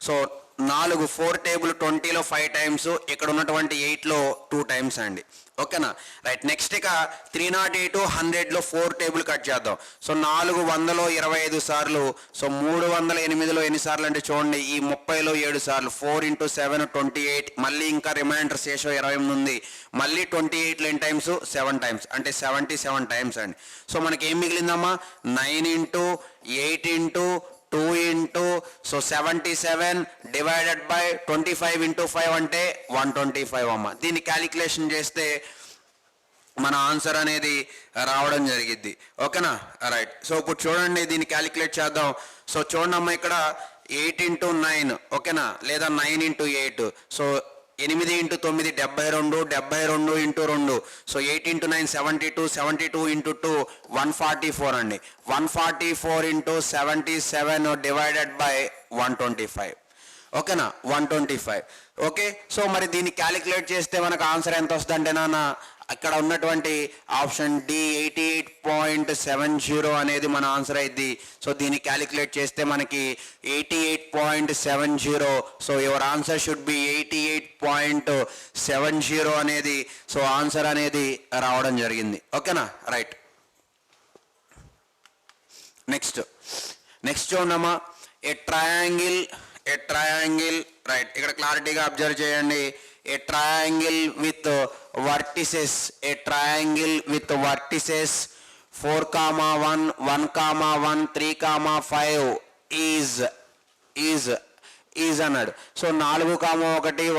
సో 4 టేబుల్ 20లో 5 టైమ్స్, ఇక్కడ ఉన్నటువంటి 8లో 2 టైమ్స్ అండి. ఓకేనా రైట్. నెక్స్ట్ ఇక 308 100లో 4 టేబుల్ కట్ చేద్దాం. సో 400లో 25 సార్లు, సో 308లో ఎన్ని సార్లు అంటే చూడండి, ఈ 30లో 7 సార్లు, 4 × 7 28, మళ్ళీ ఇంకా రిమైండర్ శేషం 28 ఉంది, మళ్ళీ 28లో ఎన్ని టైమ్స్ 7 టైమ్స్, అంటే 77 టైమ్స్ అండి. సో మనకి ఏం మిగిలిందమ్మా, 9 × 8 × 2 × సో 77 డివైడెడ్ బై 25 × 5 అంటే 125 అమ్మ. దీన్ని క్యాలిక్యులేషన్ చేస్తే మన ఆన్సర్ అనేది రావడం జరిగిద్ది. ఓకేనా రైట్. సో ఇప్పుడు చూడండి దీన్ని క్యాలిక్యులేట్ చేద్దాం. సో చూడండి అమ్మ, ఇక్కడ 8 × 9 ఓకేనా, లేదా 9 × 8, సో 8 × 9 72, 72 × 2, సో 8 × 9 72, 72 × 2 144 అండి. 144 × 77 డివైడెడ్ బై 125. ఓకేనా 125. ఓకే, సో మరి దీన్ని క్యాలిక్యులేట్ చేస్తే మనకు ఆన్సర్ ఎంత వస్తుంది అంటే నాన్న, అక్కడ ఉన్నటువంటి ఆప్షన్ డి 88.70 అనేది మన ఆన్సర్ అయింది. సో దీన్ని క్యాలిక్యులేట్ చేస్తే మనకి 88.70. So your answer should B 88.70 అనేది సో ఆన్సర్ అనేది రావడం జరిగింది. ఓకేనా రైట్. నెక్స్ట్ చూడమ్మా, ఏ ట్రయాంగిల్ రైట్. ఇక్కడ క్లారిటీగా అబ్జర్వ్ చేయండి. A triangle with vertices 4, 1, 1, 1, 3, 5 is అన్నాడు. సో 4, 1, 1, 1,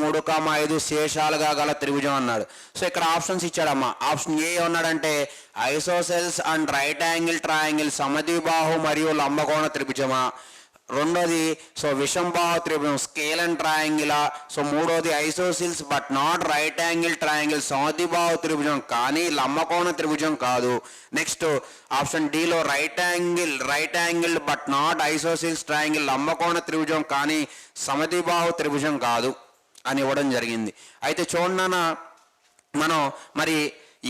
3, 5 శేషాలుగా గల త్రిభుజం అన్నాడు. సో ఇక్కడ ఆప్షన్స్ ఇచ్చాడమ్మా. ఆప్షన్ ఏ ఉన్నాడంటే isosceles and right angle triangle, సమద్విబాహు మరియు లంబకోణ త్రిభుజమా. రెండోది సో విషంబాహు త్రిభుజం, స్కేల్ అండ్ ట్రయాంగిలా. సో మూడోది isosceles but not right angle triangle, సమద్విబాహు త్రిభుజం కానీ లంబకోణ త్రిభుజం కాదు. నెక్స్ట్ ఆప్షన్ డిలో right angle but not isosceles triangle, లంబకోణ త్రిభుజం కానీ సమద్విబాహు త్రిభుజం కాదు అని ఇవ్వడం జరిగింది. అయితే చూడన్న మనం మరి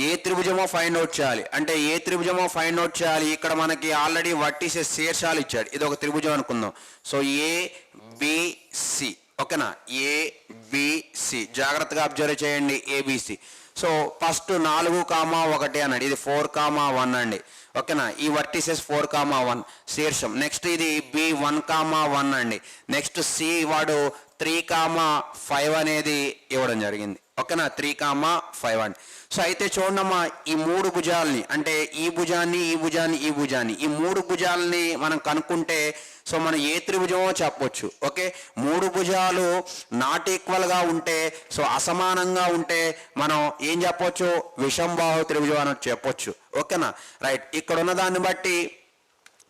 ఏ త్రిభుజమో ఫైండ్ అవుట్ చేయాలి. అంటే ఏ త్రిభుజమో ఫైండ్ అవుట్ చేయాలి, ఇక్కడ మనకి ఆల్రెడీ వర్టిసెస్ శీర్షాలు ఇచ్చాడు. ఇది ఒక త్రిభుజం అనుకుందాం. సో ఏబిసి ఓకేనా, ఏబిసి జాగ్రత్తగా అబ్జర్వ్ చేయండి. ఏబిసి. సో ఫస్ట్ 4, 1 అన్నాడు, ఇది 4, 1 అండి. ఓకేనా, ఈ వర్టిసెస్ 4, 1 శీర్షం. నెక్స్ట్ ఇది బి 1, 1 అండి. నెక్స్ట్ సి వాడు 3, 5 అనేది ఇవ్వడం జరిగింది. ఓకేనా 3, 5 అండి. సో అయితే చూడమ్మా, ఈ 3 భుజాలని అంటే ఈ భుజాన్ని ఈ 3 భుజాలని మనం కనుక్కుంటే సో మనం ఏ త్రిభుజమో చెప్పొచ్చు. ఓకే, 3 భుజాలు నాట్ ఈక్వల్గా ఉంటే, సో అసమానంగా ఉంటే మనం ఏం చెప్పొచ్చు, విషంబాహు త్రిభుజం అని చెప్పొచ్చు. ఓకేనా రైట్. ఇక్కడ ఉన్న దాన్ని బట్టి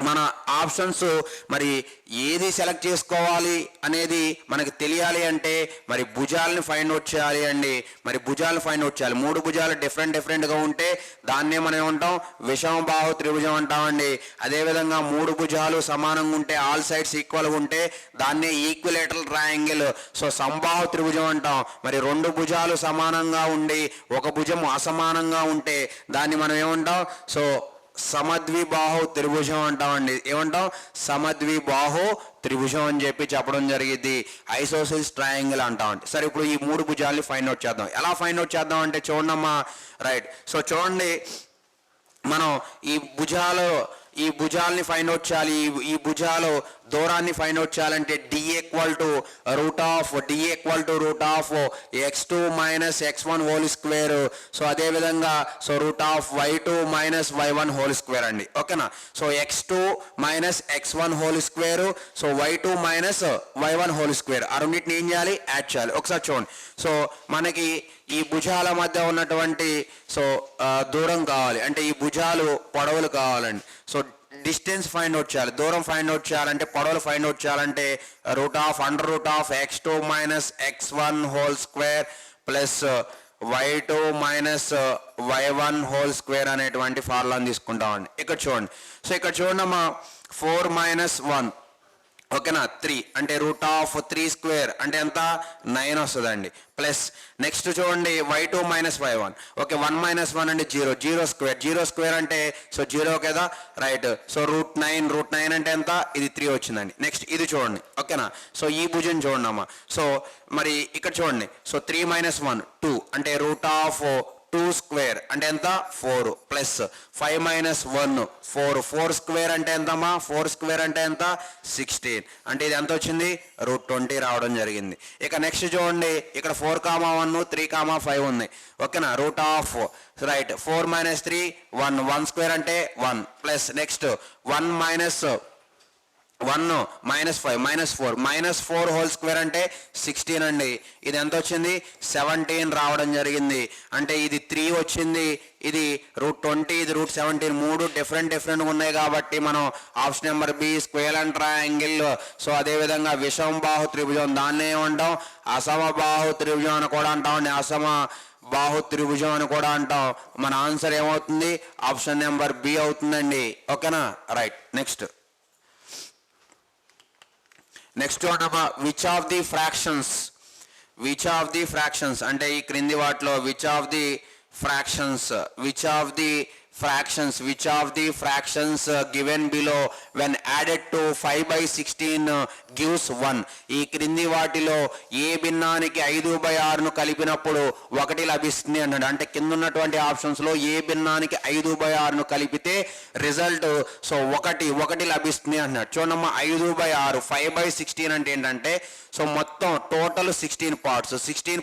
మన ఆప్షన్స్ మరి ఏది సెలెక్ట్ చేసుకోవాలి అనేది మనకి తెలియాలి. అంటే మరి భుజాలని ఫైండ్ అవుట్ చేయాలి అండి. మరి భుజాలను ఫైండ్ అవుట్ చేయాలి. 3 భుజాలు డిఫరెంట్గా ఉంటే దాన్నే మనం ఏమంటాం, విషమబాహు త్రిభుజం అంటామండి. అదేవిధంగా 3 భుజాలు సమానంగా ఉంటే, ఆల్ సైడ్స్ ఈక్వల్గా ఉంటే దాన్నే ఈక్విలేటరల్ ట్రయాంగిల్, సో సంబాహు త్రిభుజం అంటాం. మరి 2 భుజాలు సమానంగా ఉండి ఒక భుజం అసమానంగా ఉంటే దాన్ని మనం ఏమంటాం, సో సమద్విబాహు త్రిభుజం అంటామండి. ఏమంటాం, సమద్విబాహు త్రిభుజం అని చెప్పడం జరిగింది. ఐసోసిల్స్ ట్రయాంగిల్ అంటామండి. సరే, ఇప్పుడు ఈ 3 భుజాలని ఫైండ్ అవుట్ చేద్దాం. ఎలా ఫైండ్ అవుట్ చేద్దాం అంటే చూడమ్మా రైట్. సో చూడండి, మనం ఈ భుజాలని ఫైండ్ అవుట్ చేయాలి. ఈ భుజాలు దూరాన్ని ఫైండ్ అవుట్ చేయాలంటే D equal to root of x2 minus x1 whole square. So అదేవిధంగా so root of y2 minus y1 whole square అండి. ఓకేనా, so x2 minus x1 whole square, so y2 minus y1 whole square. ఆ రెండింటిని ఏం చేయాలి, add చేయాలి. ఒకసారి చూడండి. సో మనకి ఈ భుజాల మధ్య ఉన్నటువంటి సో దూరం కావాలి, అంటే ఈ భుజాలు పొడవులు కావాలండి. సో డిస్టెన్స్ ఫైండ్ అవుట్ చేయాలి, దూరం ఫైండ్ అవుట్ చేయాలంటే, పొడవులు ఫైండ్ అవుట్ చేయాలంటే under root of x2 minus x1 whole square plus y2 minus y1 whole square అనేటువంటి ఫార్ములాని తీసుకుంటామండి. ఇక్కడ చూడండి. సో ఇక్కడ చూడండి అమ్మా, 4 - 1 ఓకేనా 3 అంటే రూట్ ఆఫ్ 3 స్క్వేర్ అంటే ఎంత 9 వస్తుందండి ప్లస్ నెక్స్ట్ చూడండి y2 minus y1 okay 1 minus 1 అంటే 0 స్క్వేర్ అంటే సో 0 కదా రైట్ సో రూట్ 9 అంటే ఎంత ఇది 3 వచ్చిందండి నెక్స్ట్ ఇది చూడండి ఓకేనా సో ఈ భుజం చూడండి అమ్మా సో మరి ఇక్కడ చూడండి సో 3 మైనస్ 1 2 అంటే రూట్ ఆఫ్ 2 స్క్వేర్ అంటే ఎంత 4 ప్లస్ 5 మైనస్ 1 4 స్క్వేర్ అంటే ఎంతమ్మా 4 స్క్వేర్ అంటే ఎంత 16 అంటే ఇది ఎంత వచ్చింది రూట్ 20 రావడం జరిగింది ఇక నెక్స్ట్ చూడండి ఇక్కడ 4,1 3,5 ఉంది ఓకేనా root of right 4 minus 3 1 square అంటే 1 plus next 1 minus 1 minus 5 minus 4 whole square అంటే 16 అండి ఇది ఎంత వచ్చింది 17 రావడం జరిగింది అంటే ఇది 3 వచ్చింది ఇది రూట్ 20 ఇది రూట్ 17 మూడు డిఫరెంట్ ఉన్నాయి కాబట్టి మనం option number B square and triangle so అదేవిధంగా విషమబాహు త్రిభుజం దాన్నే ఏమంటాం అసమబాహు త్రిభుజం అని కూడా అంటాం బాహు త్రిభుజం అని కూడా అంటాం మన ఆన్సర్ ఏమవుతుంది ఆప్షన్ నెంబర్ బి అవుతుందండి ఓకేనా రైట్ నెక్స్ట్ చూడమ్మా విచ్ ఆఫ్ ది ఫ్రాక్షన్స్ అంటే ఈ క్రింది వాటిలో which of the fractions given below when added to 5/16 gives 1 ఈ క్రింది వాటిలో ఏ భిన్నానికి 5/6 ను కలిపినప్పుడు 1 లభిస్తుంది అన్నాడు అంటే కింద ఉన్నటువంటి ఆప్షన్స్ లో ఏ భిన్నానికి 5/6 ను కలిపితే రిజల్ట్ సో 1 లభిస్తుంది అన్నాడు చూడమ్మా 5/6 5/16 అంటే ఏంటంటే సో మొత్తం టోటల్ 16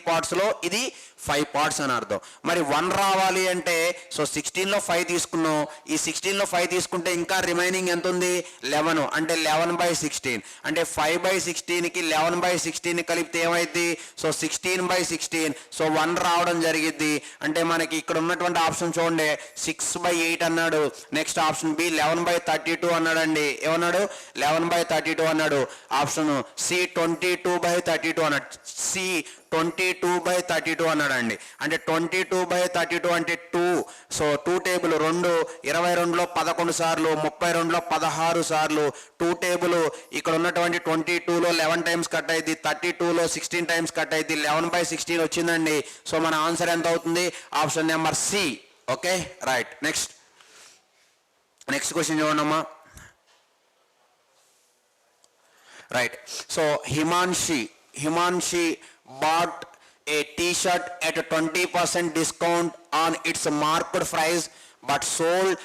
పార్ట్స్ లో ఇది 5 పార్ట్స్ అని అర్థం మరి 1 రావాలి అంటే సో 16 లో 5 తీసుకున్నాం ఈ 16 లో 5 తీసుకుంటే ఇంకా రిమైనింగ్ ఎంత ఉంది 11 అంటే 11/16 అంటే 5/16 కి 11/16 కలిపితే ఏమైంది సో 16/16 సో 1 రావడం జరిగింది అంటే మనకి ఇక్కడ ఉన్నటువంటి ఆప్షన్ చూడండి 6/8 అన్నాడు నెక్స్ట్ ఆప్షన్ బి 11/32 అన్నాడండి ఏమన్నాడు 11/32 అన్నాడు ఆప్షన్ సి 22/32 అన్నాడు సి 22/32 అన్నాడండి అంటే 22/32 అంటే 2 సో 2 టేబుల్ 22లో 11 సార్లు 32లో 16 సార్లు 2 టేబుల్ ఇక్కడ ఉన్నటువంటి 22లో 11 టైమ్స్ కట్ అయింది 32లో 16 టైమ్స్ కట్ అయింది 11/16 వచ్చిందండి సో మన ఆన్సర్ ఎంత అవుతుంది option number C okay right next question చూడండమ్మా right so Himanshi bought a t-shirt at a 20% discount on its marked price but sold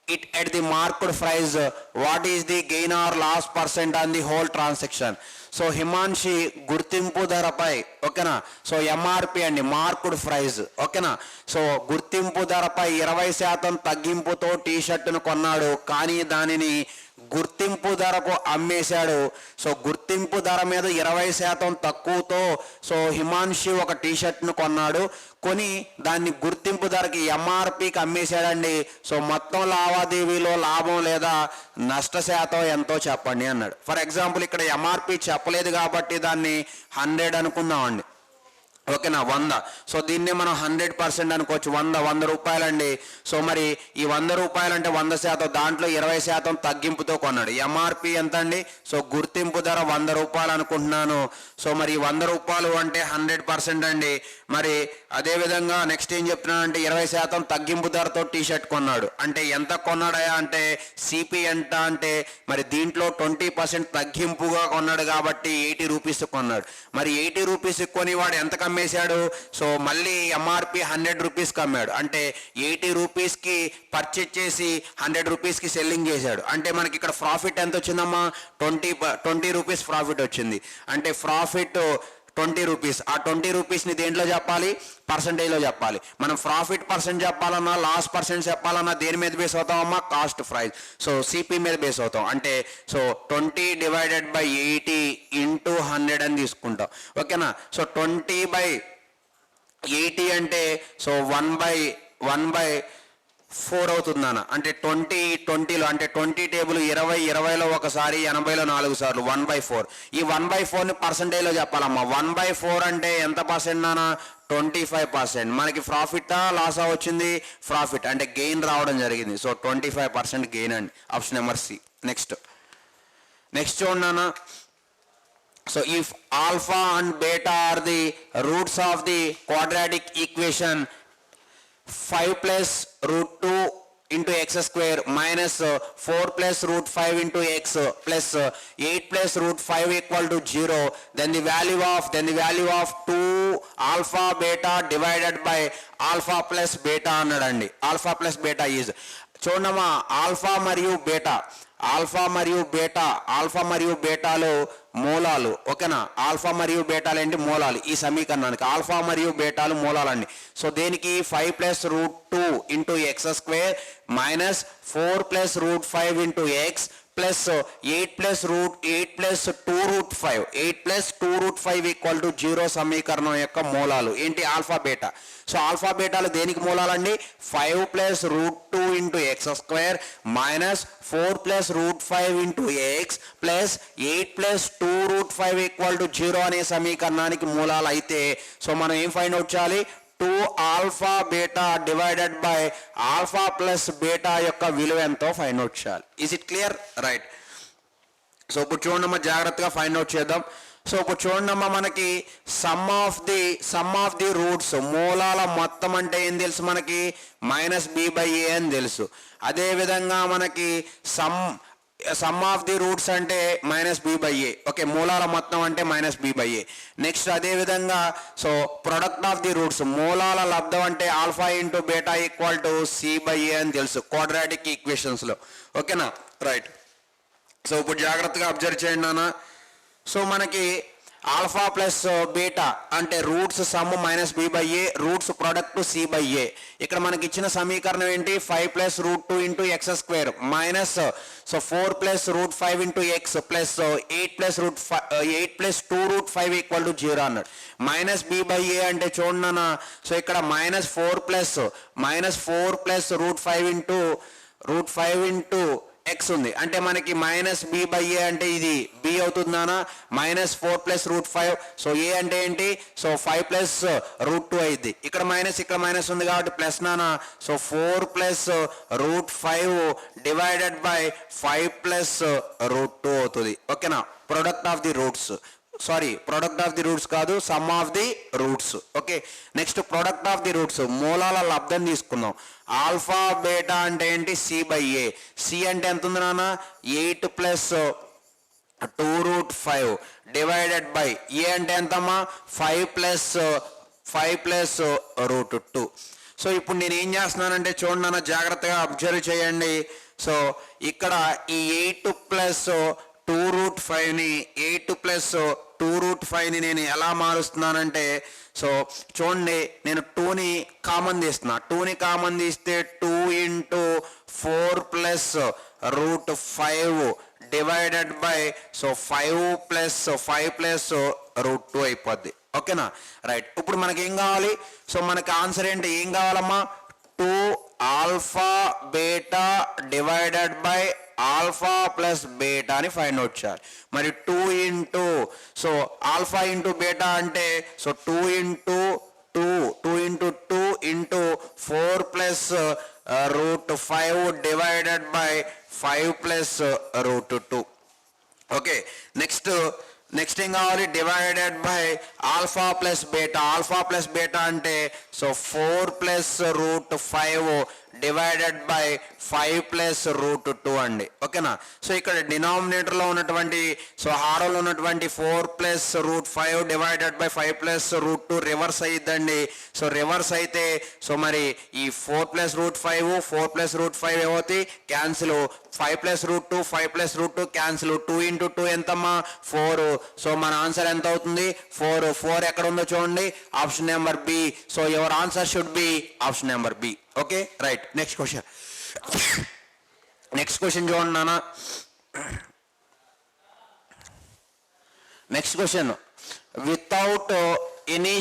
it at the marked price. What is the gain or loss percent on the whole transaction? So Himanshi గుర్తింపు ధరపై ఓకేనా so MRP అండి marked price ఓకేనా so గుర్తింపు ధరపై 20% తగ్గింపుతో tea షర్టును కొన్నాడు కానీ దానిని గుర్తింపు ధరకు అమ్మేశాడు సో గుర్తింపు ధర మీద 20% తక్కువతో సో హిమాన్షి ఒక టీ షర్ట్ను కొన్నాడు కొని దాన్ని గుర్తింపు ధరకి ఎంఆర్పికి అమ్మేశాడండి సో మొత్తం లావాదేవీలో లాభం లేదా నష్ట శాతం ఎంతో చెప్పండి అన్నాడు ఫర్ ఎగ్జాంపుల్ ఇక్కడ ఎంఆర్పి చెప్పలేదు కాబట్టి దాన్ని 100 అనుకుందామండి ఓకేనా 100 సో దీన్ని మనం 100% అనుకోవచ్చు 100 రూపాయలండి సో మరి ఈ 100 రూపాయలు అంటే 100% దాంట్లో 20% తగ్గింపుతో కొన్నాడు ఎంఆర్పి ఎంత అండి సో గుర్తింపు ధర 100 రూపాయలు అనుకుంటున్నాను సో మరి 100 రూపాయలు అంటే 100% అండి మరి అదేవిధంగా నెక్స్ట్ ఏం చెప్తున్నాను అంటే 20% తగ్గింపు ధరతో టీ షర్ట్ కొన్నాడు అంటే ఎంత కొన్నాడయా అంటే సిపి ఎంత అంటే మరి దీంట్లో 20% తగ్గింపుగా కొన్నాడు కాబట్టి 80 రూపీస్ కొన్నాడు మరి 80 రూపీస్ కొని వాడు ఎంత అమ్మేశాడు సో మళ్ళీ ఎంఆర్పి 100 రూపీస్కి అమ్మాడు అంటే 80 రూపీస్కి పర్చేజ్ చేసి 100 రూపీస్కి సెల్లింగ్ చేశాడు అంటే మనకి ఇక్కడ ప్రాఫిట్ ఎంత వచ్చిందమ్మా 20 రూపీస్ ప్రాఫిట్ వచ్చింది అంటే ప్రాఫిట్ 20 రూపీస్ ఆ 20 రూపీస్ని దేంట్లో చెప్పాలి పర్సంటేజ్లో చెప్పాలి మనం ప్రాఫిట్ పర్సెంట్ చెప్పాలన్నా లాస్ పర్సెంట్ చెప్పాలన్నా దేని మీద బేస్ అవుతామమ్మా కాస్ట్ ప్రైస్ సో సిపి మీద బేస్ అవుతాం అంటే సో 20/80 × 100 అని తీసుకుంటాం ఓకేనా సో 20/80 అంటే సో 1/4 అవుతుందన్న అంటే 20లో అంటే 20 టేబుల్ 20లో ఒకసారి 80లో 4 సార్లు 1/4 ఈ 1/4ని పర్సంటేజ్లో చెప్పాలమ్మా 1/4 అంటే ఎంత పర్సెంట్ నానా 25% మనకి ప్రాఫిటా లాసా వచ్చింది ప్రాఫిట్ అంటే గెయిన్ రావడం జరిగింది సో 25% గెయిన్ అండి option number C next next చూడండి నాన్న. So if alpha and beta are the roots of the quadratic equation, 5 plus root 2 into x square minus 4 plus root 5 into x plus 8 plus root 5 equal to 0, then the value of 2 alpha beta divided by alpha plus beta అన్నాడండి. alpha plus beta is చూడమ్మా alpha మరియు బేటాలు మూలాలు. ఓకేనా, alpha మరియు బేటాలు ఏంటి మూలాలు ఈ సమీకరణానికి. ఆల్ఫా మరియు బేటాలు మూలాలండి. సో దేనికి 5 plus root 2 into X square minus 4 plus root 5 into X plus 8 plus 2 root 5 equal to 0 సమీకరణం యొక్క మూలాలు ఏంటి ఆల్ఫా బేటా. సో ఆల్ఫా బేటాలు దేనికి మూలాలండి 5 plus root 2 into X square minus 4 plus root 5 into X plus 8 plus 2 root 5 equal to 0 అనే సమీకరణానికి మూలాలు అయితే సో మనం ఏం ఫైండ్ అవుట్ చేయాలి 2 alpha beta divided by alpha plus బేటా యొక్క విలువ ఎంతో ఫైండ్ అవుట్ చేయాలి. Is it clear? Right. So ఇప్పుడు చూడమ్మా జాగ్రత్తగా ఫైండ్ అవుట్ చేద్దాం. సో ఇప్పుడు చూడమ్మా మనకి సమ్ ఆఫ్ ది రూట్స్ మూలాల మొత్తం అంటే ఏం తెలుసు మనకి మైనస్ బి బై ఏ అని తెలుసు. అదేవిధంగా మనకి సమ్ ఆఫ్ ది రూట్స్ అంటే minus B by A. Okay, మూలాల మొత్తం అంటే minus B by A. Next అదేవిధంగా so product of the roots మూలాల లబ్ధం అంటే alpha into beta equal to C by A అని తెలుసు క్వాడ్రాటిక్ ఈక్వేషన్స్లో. ఓకేనా, రైట్. సో ఇప్పుడు జాగ్రత్తగా అబ్జర్వ్ చేయండి నాన్న. సో మనకి ఆల్ఫా ప్లస్ బీటా అంటే roots sum minus B by A, roots product C by A. ఇక్కడ మనకి ఇచ్చిన సమీకరణం ఏంటి 5 plus root 2 into X square minus 4 plus root 5 into X plus 8 plus 2 root 5 equal to 0 అన్నాడు. మైనస్ బి బై ఏ అంటే చూడన్నా so ఇక్కడ minus 4 plus root 5 into X ఉంది అంటే మనకి మైనస్ బి బై ఏ అంటే ఇది బి అవుతుందానా minus 4 plus root 5. So A అంటే ఏంటి సో 5 ప్లస్ రూట్ 2 అయింది. ఇక్కడ మైనస్ ఉంది కాబట్టి ప్లస్ నానా. So 4 plus root 5 divided by 5 plus root 2 అవుతుంది. ఓకేనా, ప్రొడక్ట్ ఆఫ్ ది రూట్స్ కాదు some of the roots. Okay, next product of the roots మూలాల లబ్ధం తీసుకుందాం. ఆల్ఫా బేటా అంటే ఏంటి సి బై ఏ. సి అంటే ఎంత ఉంది నాన్న 8 plus 2 root 5 divided by A అంటే ఎంతమ్మా 5 ప్లస్ రూట్ 2. సో ఇప్పుడు నేను ఏం చేస్తున్నానంటే చూడండి నాన్న జాగ్రత్తగా అబ్జర్వ్ చేయండి. సో ఇక్కడ ఈ 8 ప్లస్ 2 రూట్ 5ని నేను ఎలా మారుస్తున్నానంటే సో చూడండి నేను 2ని కామన్ తీస్తున్నా. 2ని కామన్ తీస్తే 2 into 4 plus root 5 divided by so 5 plus root 2 అయిపోద్ది. ఓకేనా, రైట్. ఇప్పుడు మనకి ఏం కావాలి సో మనకి ఆన్సర్ ఏంటి ఏం కావాలమ్మా 2 alpha beta divided by alpha plus beta అని ఫైండ్ అవుట్ చేయాలి. మరి 2 into so alpha into beta అంటే so 2 into 2 into 4 plus root 5 divided by 5 plus root 2. Okay, next ఏం కావాలి divided by alpha plus beta అంటే so 4 plus root 5 divided by 5 plus root 2 అండి. ఓకేనా, so ఇక్కడ డినామినేటర్లో ఉన్నటువంటి సో హారంలో ఉన్నటువంటి 4 plus root 5 divided by 5 plus root 2 reverse అయ్యిద్దండి. సో రివర్స్ అయితే సో మరి ఈ 4 ప్లస్ రూట్ 5 ఏమవుతాయి cancel. 5 plus root 2 cancel. 2 into 2 ఎంతమ్మా 4. సో మన ఆన్సర్ ఎంత అవుతుంది 4 ఎక్కడ ఉందో చూడండి option number B. So your answer should be option number B. Okay, right. Next question చూడండి నాన్న. Next question without any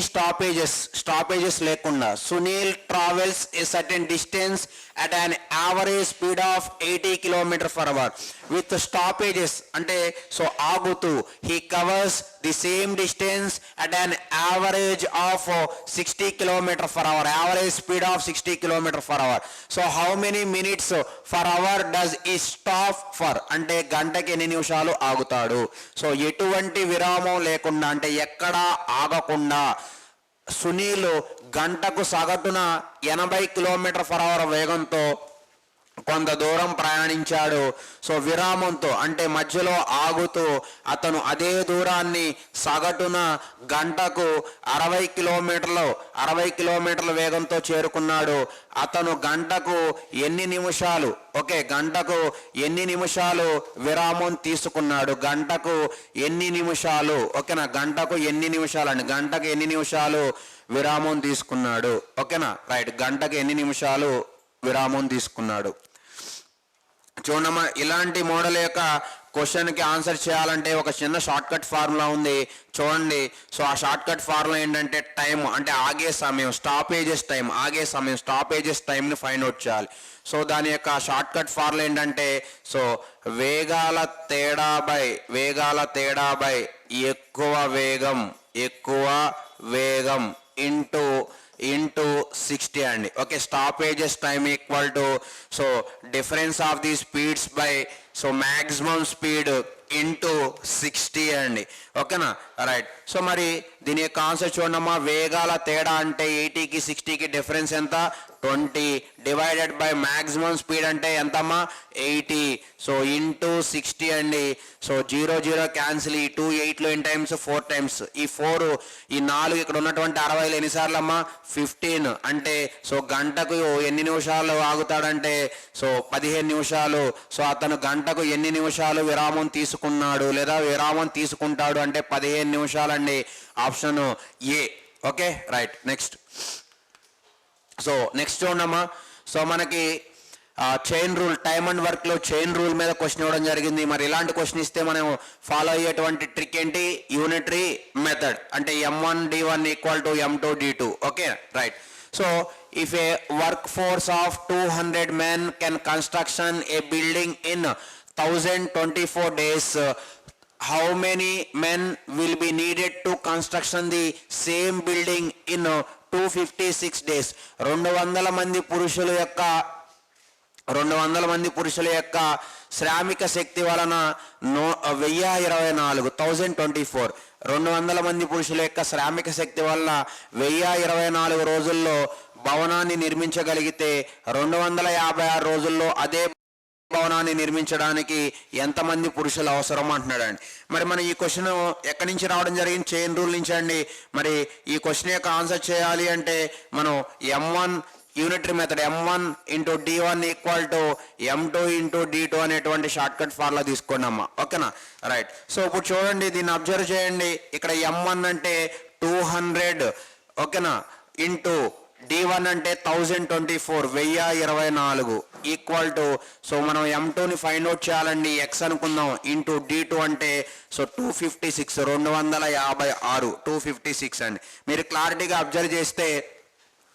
stoppages లేకుండా Sunil travels a certain distance at an average speed of 80 km/h with stoppages అంటే so ఆగుతూ he covers the same distance at an average of 60 km/h, average speed of 60 km/h. so how many minutes per hour does he stop for అంటే గంటకి ఎన్ని నిమిషాలు ఆగుతాడు. So ఎటువంటి విరామం లేకుండా అంటే ఎక్కడా ఆగకుండా సునీల్ గంటకు సగటున 80 km/h వేగంతో కొంత దూరం ప్రయాణించాడు. సో విరామంతో అంటే మధ్యలో ఆగుతూ అతను అదే దూరాన్ని సగటున గంటకు 60 కిలోమీటర్ల వేగంతో చేరుకున్నాడు. అతను గంటకు ఎన్ని నిమిషాలు గంటకు ఎన్ని నిమిషాలు విరామం తీసుకున్నాడు, గంటకు ఎన్ని నిమిషాలు ఓకేనా, గంటకు ఎన్ని నిమిషాలు అండి, గంటకు ఎన్ని నిమిషాలు విరామం తీసుకున్నాడు ఓకేనా, రైట్, గంటకు ఎన్ని నిమిషాలు విరామం తీసుకున్నాడు. చూడమ్మా, ఇలాంటి మోడల్ యొక్క క్వశ్చన్కి ఆన్సర్ చేయాలంటే ఒక చిన్న షార్ట్ కట్ ఫార్ములా ఉంది చూడండి. సో ఆ షార్ట్ కట్ ఫార్ములా ఏంటంటే టైం అంటే ఆగే సమయం, స్టాపేజెస్ టైంని ఫైండ్ అవుట్ చేయాలి. సో దాని యొక్క షార్ట్ కట్ ఫార్ములా ఏంటంటే సో వేగాల తేడా బై ఎక్కువ వేగం ఇంటూ 60 అండి. Okay, stoppages time equal to so difference of the speeds by so maximum speed into 60 అండి. ఓకేనా, రైట్. సో మరి దీని యొక్క ఆన్సర్ చూడమ్మా, వేగాల తేడా అంటే 80కి 60కి డిఫరెన్స్ ఎంత 20 డివైడెడ్ బై మ్యాక్సిమం స్పీడ్ అంటే ఎంతమ్మా 80. సో ఇంటూ 60 అండి. సో 0 క్యాన్సిల్, ఈ 2 8లో ఎన్ని టైమ్స్ 4 టైమ్స్, ఈ 4 ఈ 4 ఇక్కడ ఉన్నటువంటి 60లో ఎన్నిసార్లు అమ్మా 15 అంటే సో గంటకు ఎన్ని నిమిషాలు ఆగుతాడంటే సో 15 నిమిషాలు. సో అతను గంటకు ఎన్ని నిమిషాలు విరామం తీసుకున్నాడు లేదా విరామం తీసుకుంటాడు అంటే 15 నిమిషాలండి. Option A. Okay, right. Next చూడమ్మా. సో మనకి chain rule, time and work లో చైన్ రూల్ మీద క్వశ్చన్ ఇవ్వడం జరిగింది. మరి ఇలాంటి క్వశ్చన్ ఇస్తే మనం ఫాలో అయ్యేటువంటి ట్రిక్ ఏంటి, యూనిటరీ మెథడ్ అంటే M1 D1 equal to M2 D2. Okay, right. So if a workforce of 200 men can construction a building in 1024 days, how many men will be needed to construction the same building in 256 days? 200 మంది పురుషుల యొక్క శ్రామిక శక్తి వలన 1024 1024 200 మంది పురుషుల యొక్క శ్రామిక శక్తి వలన 1024 రోజుల్లో భవనాన్ని నిర్మించగలిగితే 256 రోజుల్లో అదే భవనాన్ని నిర్మించడానికి ఎంతమంది పురుషులు అవసరం అంటున్నాడండి. మరి మనం ఈ క్వశ్చన్ ఎక్కడి నుంచి రావడం జరిగింది, చైన్ రూల్ నుంచి అండి. మరి ఈ క్వశ్చన్ యొక్క ఆన్సర్ చేయాలి అంటే మనం M1 unitary method M1 into D1 equal to M2 into D2 అనేటువంటి షార్ట్ కట్ ఫార్ములా తీసుకోండి అమ్మా. ఓకేనా, రైట్. సో ఇప్పుడు చూడండి, దీన్ని అబ్జర్వ్ చేయండి. ఇక్కడ M1 అంటే 200 ఓకేనా ఇంటూ D1 అంటే 1024 1024 ఈక్వల్ టు సో మనం M2ని ఫైండ్ అవుట్ చేయాలండి, X అనుకుందాం, ఇంటూ D2 అంటే సో 256 256 256 అండి. మీరు క్లారిటీగా అబ్జర్వ్ చేస్తే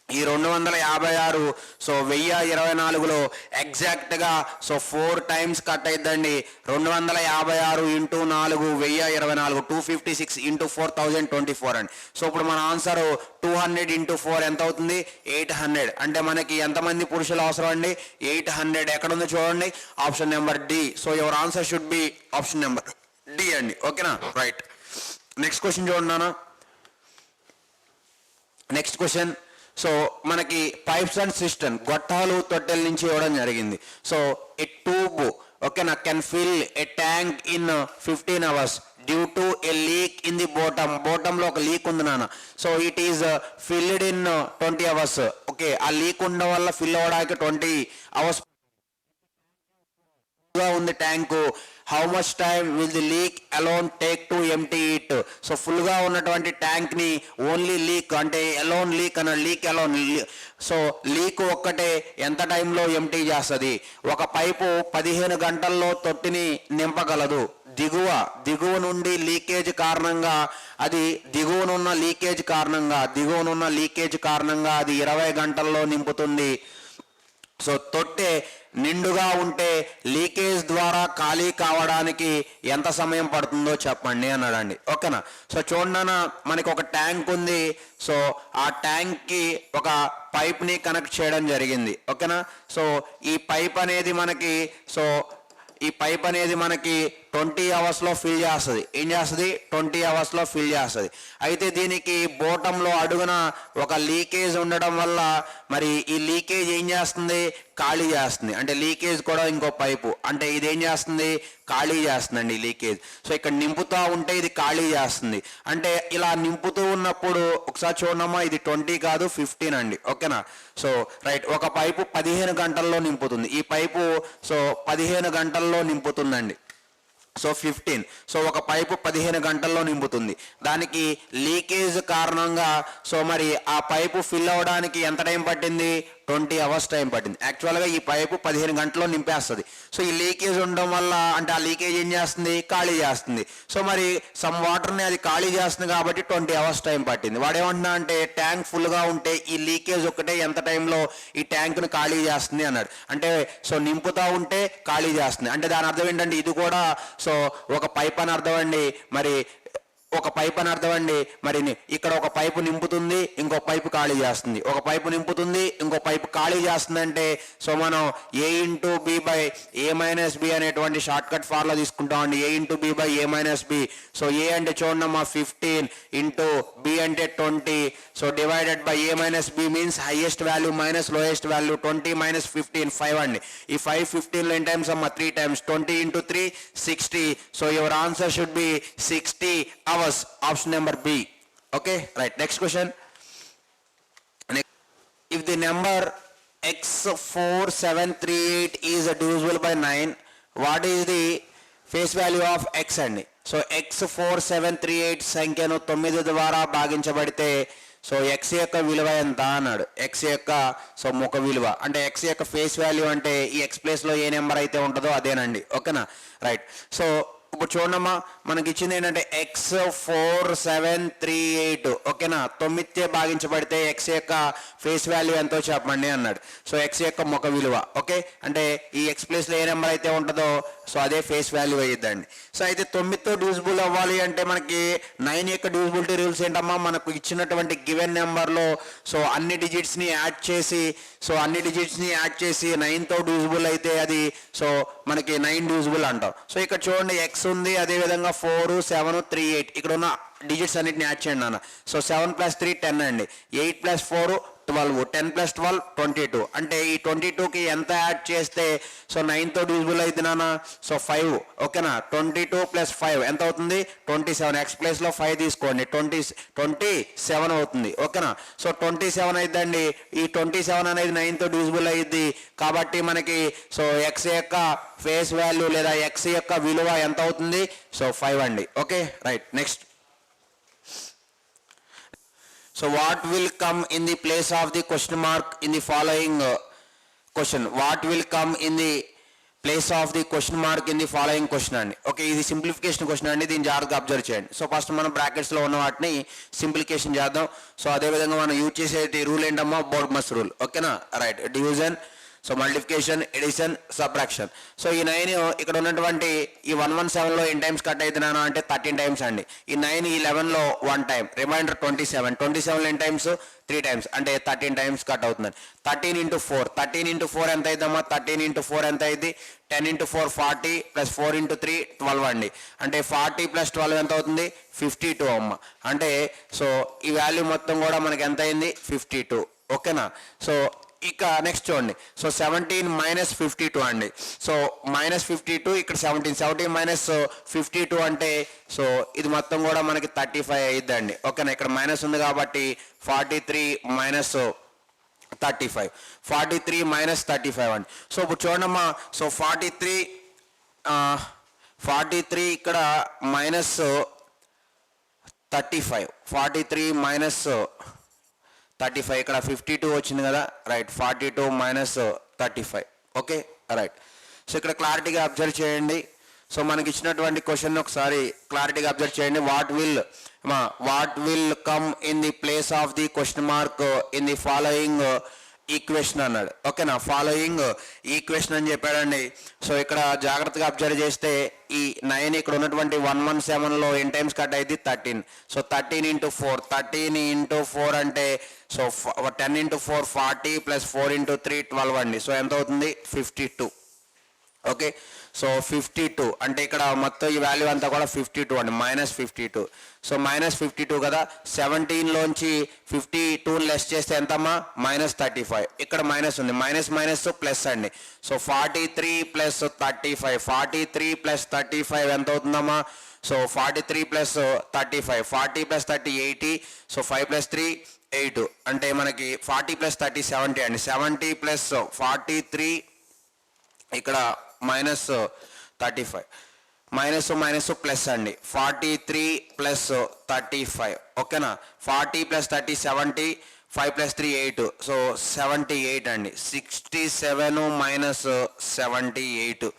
ఈ 256 సో 1024లో ఎగ్జాక్ట్గా సో 4 టైమ్స్ కట్ అయిద్దండి. 256 ఇంటూ 4 1024 256 ఇంటూ 4024 అండి. సో ఇప్పుడు మన ఆన్సర్ 200 ఇంటూ 4 ఎంత అవుతుంది 800. అంటే మనకి ఎంతమంది పురుషులు అవసరం అండి 800. ఎక్కడ ఉందో చూడండి, option number D. So your answer should be option number D అండి. ఓకేనా, రైట్. నెక్స్ట్ క్వశ్చన్ చూడండి. నెక్స్ట్ క్వశ్చన్, సో మనకి పైప్స్ అండ్ సిస్టమ్ గొట్టాలు తొట్టెల నుంచి ఇవ్వడం జరిగింది. సో ఏ ట్యూబ్ ఓకేనా can fill a tank in 15 hours due to a leak in the bottom లో ఒక లీక్ ఉంది నాన్న. So it is filled in 20 hours. Okay, ఆ లీక్ ఉండడం వల్ల ఫిల్ అవ్వడానికి 20 hours ఉంది tank. How much time will the leak alone take to empty it? So full గా ఉన్నటువంటి ట్యాంక్ ని ఓన్లీ లీక్ అంటే అలోన్ లీక్ అన్న లీక్ అలోన్ సో లీక్ ఒక్కటే ఎంత టైంలో ఎంటీ చేస్తుంది? ఒక పైపు 15 గంటల్లో తొట్టిని నింపగలదు. దిగువ నుండి లీకేజ్ కారణంగా అది దిగువనున్న లీకేజ్ కారణంగా అది 20 గంటల్లో నింపుతుంది. సో తొట్టె నిండుగా ఉంటే లీకేజ్ ద్వారా ఖాళీ కావడానికి ఎంత సమయం పడుతుందో చెప్పండి అన్నాడండి. ఓకేనా. సో చూడన్నా మనకి ఒక ట్యాంక్ ఉంది. సో ఆ ట్యాంక్కి ఒక పైప్ని కనెక్ట్ చేయడం జరిగింది. ఓకేనా. సో ఈ పైప్ అనేది మనకి 20 అవర్స్లో ఫిల్ చేస్తుంది. ఏం చేస్తుంది? 20 అవర్స్లో ఫిల్ చేస్తుంది. అయితే దీనికి బోటంలో అడుగున ఒక లీకేజ్ ఉండడం వల్ల మరి ఈ లీకేజ్ ఏం చేస్తుంది? ఖాళీ చేస్తుంది. అంటే లీకేజ్ కూడా ఇంకో పైపు, అంటే ఇది ఏం చేస్తుంది? ఖాళీ చేస్తుందండి లీకేజ్. సో ఇక్కడ నింపుతూ ఉంటే ఇది ఖాళీ చేస్తుంది. అంటే ఇలా నింపుతూ ఉన్నప్పుడు ఒకసారి చూడమ్మా, ఇది 20 కాదు 15 అండి. ఓకేనా. సో రైట్, ఒక పైపు 15 గంటల్లో నింపుతుంది. ఈ పైపు 15 గంటల్లో నింపుతుందండి. సో 15. సో ఒక పైపు 15 గంటల్లో నింపుతుంది. దానికి లీకేజ్ కారణంగా మరి ఆ పైపు ఫిల్ అవ్వడానికి ఎంత టైం పట్టింది? 20 అవర్స్ టైం పట్టింది. యాక్చువల్గా ఈ పైపు 15 గంటల్లో నింపేస్తుంది. సో ఈ లీకేజ్ ఉండడం వల్ల అంటే ఆ లీకేజ్ ఏం చేస్తుంది? ఖాళీ చేస్తుంది. సో మరి సమ్ వాటర్ని అది ఖాళీ చేస్తుంది కాబట్టి 20 అవర్స్ టైం పట్టింది. వాడు ఏమంటున్నా అంటే ట్యాంక్ ఫుల్గా ఉంటే ఈ లీకేజ్ ఒక్కటే ఎంత టైంలో ఈ ట్యాంక్ను ఖాళీ చేస్తుంది అన్నాడు. అంటే నింపుతూ ఉంటే ఖాళీ చేస్తుంది. అంటే దాని అర్థం ఏంటంటే ఇది కూడా ఒక పైప్ అని అర్థం అండి. మరి ఇక్కడ ఒక పైపు నింపుతుంది, ఇంకో పైపు ఖాళీ చేస్తుంది. ఒక పైపు నింపుతుంది, ఇంకో పైపు ఖాళీ చేస్తుంది. అంటే మనం A into B by A minus B అనేటువంటి షార్ట్ కట్ ఫార్ములా తీసుకుంటామండి. A into B by A minus B. So A అంటే చూడమ్మా 15 ఇంటూ B అంటే 20. So divided by A minus B means highest value minus lowest value. 20 minus 15 5 అండి. ఈ 5 15 ఎన్ని times అమ్మా? 3 times. 20 into 3 60. So your answer should B 60 hours. Option number B. Okay, right. Next question. If the number x4738 is divisible by 9, what is the face value of x అండి? So x4738 సంఖ్యను 9 ద్వారా భాగించబడితే x యొక్క విలువ ఎంత అన్నాడు. x యొక్క ముఖ విలువ అంటే x యొక్క ఫేస్ వాల్యూ అంటే ఈ x ప్లేస్లో ఏ నెంబర్ అయితే ఉంటుందో అదేనండి. ఓకేనా. రైట్. సో ఇప్పుడు చూడమ్మా, మనకి ఇచ్చింది ఏంటంటే x4738. ఓకేనా. 9తో భాగించబడితే x యొక్క ఫేస్ వాల్యూ ఎంతో చెప్పండి అన్నాడు. సో x యొక్క ముఖ విలువ. ఓకే, అంటే ఈ x ప్లేస్లో ఏ నెంబర్ అయితే ఉంటుందో అదే ఫేస్ వాల్యూ అయ్యిద్దండి. సో అయితే 9తో డివిజిబుల్ అవ్వాలి అంటే మనకి 9 యొక్క డివిజిబిలిటీ రూల్స్ ఏంటమ్మా? మనకు ఇచ్చినటువంటి గివెన్ నెంబర్లో అన్ని డిజిట్స్ని యాడ్ చేసి 9తో డివిజిబుల్ అయితే అది మనకి 9 డివిజిబుల్ అంటాం. సో ఇక్కడ చూడండి x ఉంది, అదేవిధంగా 4 7 3 8 ఇక్కడ ఉన్న డిజిట్స్ అన్నిటిని యాడ్ చేయండి నాన్న. 7 + 3 10 అండి. 8 + 4 12, 10 + 12 22. అంటే ఈ 22కి ఎంత యాడ్ చేస్తే 9తో డివిజిబుల్ అయితే నాన్న? 5. ఓకేనా. 22 + 5 ఎంత అవుతుంది? 27. x ప్లేస్లో 5 తీసుకోండి, 27 అవుతుంది. ఓకేనా. 27 అయిద్దండి. ఈ 27 అనేది 9తో డివిజిబుల్ అయ్యిద్ది కాబట్టి మనకి x యొక్క ఫేస్ వాల్యూ లేదా x యొక్క విలువ ఎంత అవుతుంది? 5 అండి. Okay, right. Next. So what will come in the place of the question mark in the following question? What will come in the place of the question mark in the following question అండి. Okay, ఇది simplification question అండి. దీన్ని జాగ్రత్తగా observe చేయండి. First మనం బ్రాకెట్స్లో ఉన్న వాటిని simplification చేద్దాం. అదేవిధంగా మనం యూజ్ చేసే రూల్ ఏంటమ్మా? BODMAS rule. ఓకేనా. Right. Division, multiplication, addition, subtraction. ఈ 9 ఇక్కడ ఉన్నటువంటి ఈ 117లో ఎన్ని టైమ్స్ కట్ అవుతున్నాను అంటే 13 టైమ్స్ అండి. ఈ 9 ఈ 11లో 1 టైం, రిమైండర్ 27లో ఎన్ని టైమ్స్? 3 టైమ్స్, అంటే 13 టైమ్స్ కట్ అవుతుందండి. 13 × 4 ఎంత అవుతుందమ్మా? 13 × 4 ఎంత అయింది? 10 × 4 40 + 4 × 3 12 అండి. అంటే 40 + 12 ఎంత అవుతుంది? 52 అమ్మ. అంటే ఈ వాల్యూ మొత్తం కూడా మనకి ఎంత అయింది? 52. ఓకేనా. ఇక నెక్స్ట్ చూడండి. 17 - 52 అండి. -52 ఇక్కడ 17 - 52 అంటే ఇది మొత్తం కూడా మనకి 35 అయ్యిద్దండి. ఓకేనా. ఇక్కడ మైనస్ ఉంది కాబట్టి 43 - 35. 43 - 35 అండి. ఇప్పుడు చూడమ్మా, 43 ఇక్కడ -35, 43 - 35 ఇక్కడ 52 వచ్చింది కదా. రైట్. 42 - 35. Okay, right. ఇక్కడ క్లారిటీగా అబ్జర్వ్ చేయండి. సో మనకి ఇచ్చినటువంటి క్వశ్చన్ ఒకసారి క్లారిటీగా అబ్జర్వ్ చేయండి. What will come in the place of the question mark in the following equation అన్నాడు. ఓకేనా, ఫాలోయింగ్ ఈక్వేషన్ అని చెప్పాడండి. సో ఇక్కడ జాగ్రత్తగా అబ్జర్వ్ చేస్తే ఈ 9 ఇక్కడ ఉన్నటువంటి 117లో ఎన్ టైమ్స్ కట్ అయితే 13. సో 13 into 4, 13 into 4 అంటే సో 10 into 4 40 ప్లస్ 4 into 3 12 అండి. సో ఎంత అవుతుంది 52. ఓకే, సో 52 అంటే ఇక్కడ మొత్తం ఈ వాల్యూ అంతా కూడా 52 అండి, -52. సో -52 కదా, 17లోంచి 52 లెస్ చేస్తే ఎంతమ్మా -35. ఇక్కడ మైనస్ ఉంది, మైనస్ ప్లస్ అండి. సో 43 ప్లస్ 35, 43 ప్లస్ 35 ఎంత అవుతుందమ్మా? So 43 plus 35, 40 plus 30 80. So 5 plus 3 8 అంటే మనకి 40 ప్లస్ 30 70 అండి. 70 ప్లస్ 43 ఇక్కడ -35, మైనస్ ప్లస్ అండి. 43 ప్లస్ 35. ఓకేనా, 40 ప్లస్ 30 70, 5 ప్లస్ 3 8. సో 78 అండి. 67 మైనస్ 78.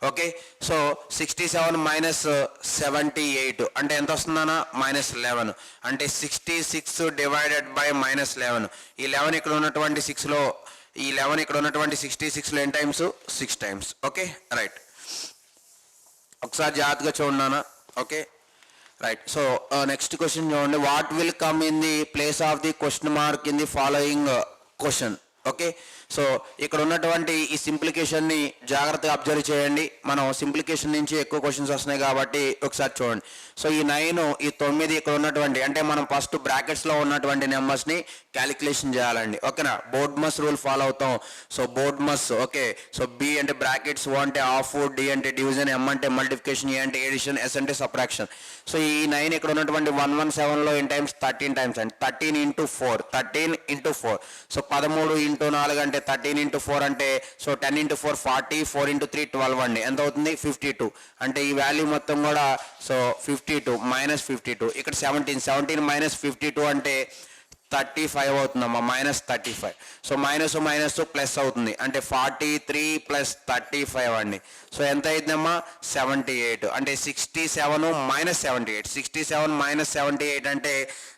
ఓకే, సో 67 మైనస్ 78 అంటే ఎంత వస్తుందన్నా -11. అంటే 66 డివైడెడ్ బై -11. ఈ 11 ఇక్కడ ఉన్నటువంటి 6లో, ఈ 11 ఇక్కడ ఉన్నటువంటి 66లో N times 6 times. Okay right, ఒకసారి జాగ్రత్తగా చూడన్నా. Okay right, so next question చూడండి. What will come in the place of the question mark in the following question. Okay, so ఇక్కడ ఉన్నటువంటి ఈ సింప్లికేషన్ని జాగ్రత్తగా అబ్జర్వ్ చేయండి. మనం సింప్లికేషన్ నుంచి ఎక్కువ క్వశ్చన్స్ వస్తున్నాయి కాబట్టి ఒకసారి చూడండి. సో ఈ 9 ఈ 9 ఇక్కడ ఉన్నటువంటి అంటే మనం ఫస్ట్ బ్రాకెట్స్లో ఉన్నటువంటి నెంబర్స్ని క్యాలిక్యులేషన్ చేయాలండి. ఓకేనా, బోర్డ్మస్ రూల్ ఫాలో అవుతాం. సో బోర్డ్మస్. ఓకే, సో బి అంటే బ్రాకెట్స్, ఓ అంటే ఆఫ్, డి అంటే డివిజన్, ఎం అంటే మల్టిప్లికేషన్, ఏ అంటే ఎడిషన్, ఎస్ అంటే సబ్ట్రాక్షన్. సో ఈ 9 ఇక్కడ ఉన్నటువంటి 117లో ఎన్ టైమ్స్ 13 టైమ్స్ అండి. 13 into 4. సో 13 into 4 అంటే 13 into 4 అంటే సో 10 into 4 40, 4 into 3 12 అండి. ఎంత అవుతుంది 52. అంటే ఈ వాల్యూ మొత్తం కూడా సో 52 -52. ఇక్కడ 17 మైనస్ 52 అంటే 35 అవుతుందమ్మా, -35. సో మైనస్ ప్లస్ అవుతుంది అంటే 43 ప్లస్ 35 అండి. సో ఎంత అయిందమ్మా 78. అంటే 67 మైనస్ 78. 67 మైనస్ 78 అంటే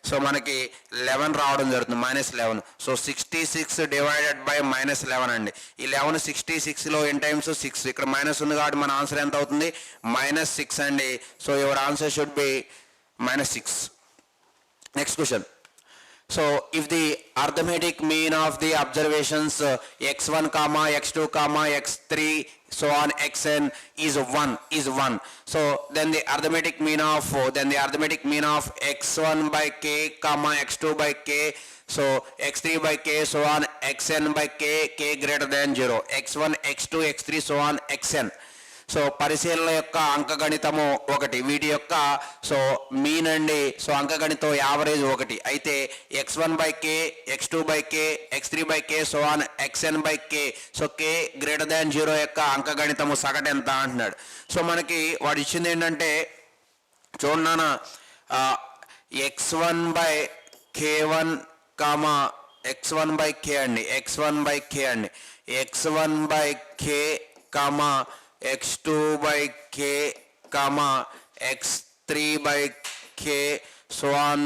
సో మనకి 11 రావడం జరుగుతుంది, -11. సో 66 డివైడెడ్ బై -11 అండి. ఈ 11 66లో ఎన్ టైమ్స్ 6. ఇక్కడ మైనస్ ఉంది కాబట్టి మన ఆన్సర్ ఎంత అవుతుంది -6 అండి. So your answer should B -6. Next question. So if the arithmetic mean of the observations x1, x2, x3 so on xn is 1, so then the arithmetic mean of x1 by k, x2 by k, so x3 by k so on xn by k greater than 0, x1, x2, x3 so on xn. So పరిశీలన యొక్క అంకగణితము 1, వీటి యొక్క so mean అండి. So అంకగణితం average 1 అయితే x1 by k, x2 by k, x3 by k so on xn by k, so k greater than 0 యొక్క అంకగణితము సగటు ఎంత అంటున్నాడు. సో మనకి వాడు ఇచ్చింది ఏంటంటే చూడన్నా x1 by k1 x1 by k అండి, x1 by k అండి, x1 by k x2 by k, x3 by k so on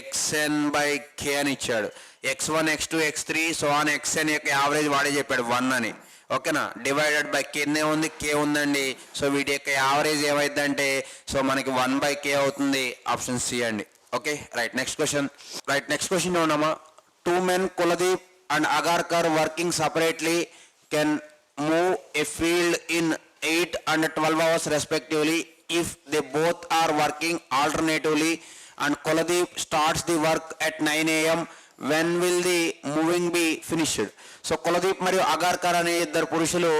xn by k అని ఇచ్చాడు. x1, x2, x3 so on xn యొక్క యావరేజ్ వాడే చెప్పాడు 1 అని. ఓకేనా, డివైడెడ్ బై k ఉంది, k ఉందండి. సో వీటి యొక్క యావరేజ్ ఏమైందంటే సో మనకి 1 by k అవుతుంది. ఆప్షన్ సి అండి. ఓకే రైట్, నెక్స్ట్ క్వశ్చన్ చూడమ్మా. 2 men Kuladip and Agarkar working separately can move a field in 8 and 12 hours respectively if they both are working alternatively and Kuladip starts the work at 9 AM. When will the moving be finished? So Kuldeep మరియు అగార్కర్ అనే ఇద్దరు పురుషులు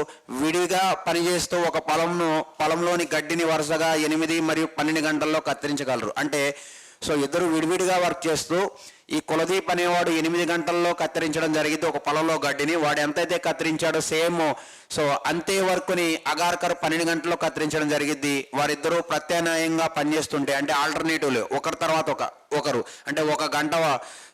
విడిగా పనిచేస్తూ ఒక పొలంలోని గడ్డిని వరుసగా 8 మరియు 12 గంటల్లో కత్తిరించగలరు. అంటే సో ఇద్దరు విడివిడిగా వర్క్ చేస్తూ ఈ కులదీప్ అనేవాడు 8 గంటల్లో కత్తిరించడం జరిగింది ఒక పొలంలో గడ్డిని. వాడు ఎంతైతే కత్తిరించాడో సేమ్ సో అంతే వర్క్ని అగార్కర్ 12 గంటల్లో కత్తిరించడం జరిగింది. వారిద్దరూ ప్రత్యామ్నాయంగా పనిచేస్తుంటే అంటే ఆల్టర్నేటివ్లు ఒకరి తర్వాత ఒకరు అంటే ఒక గంట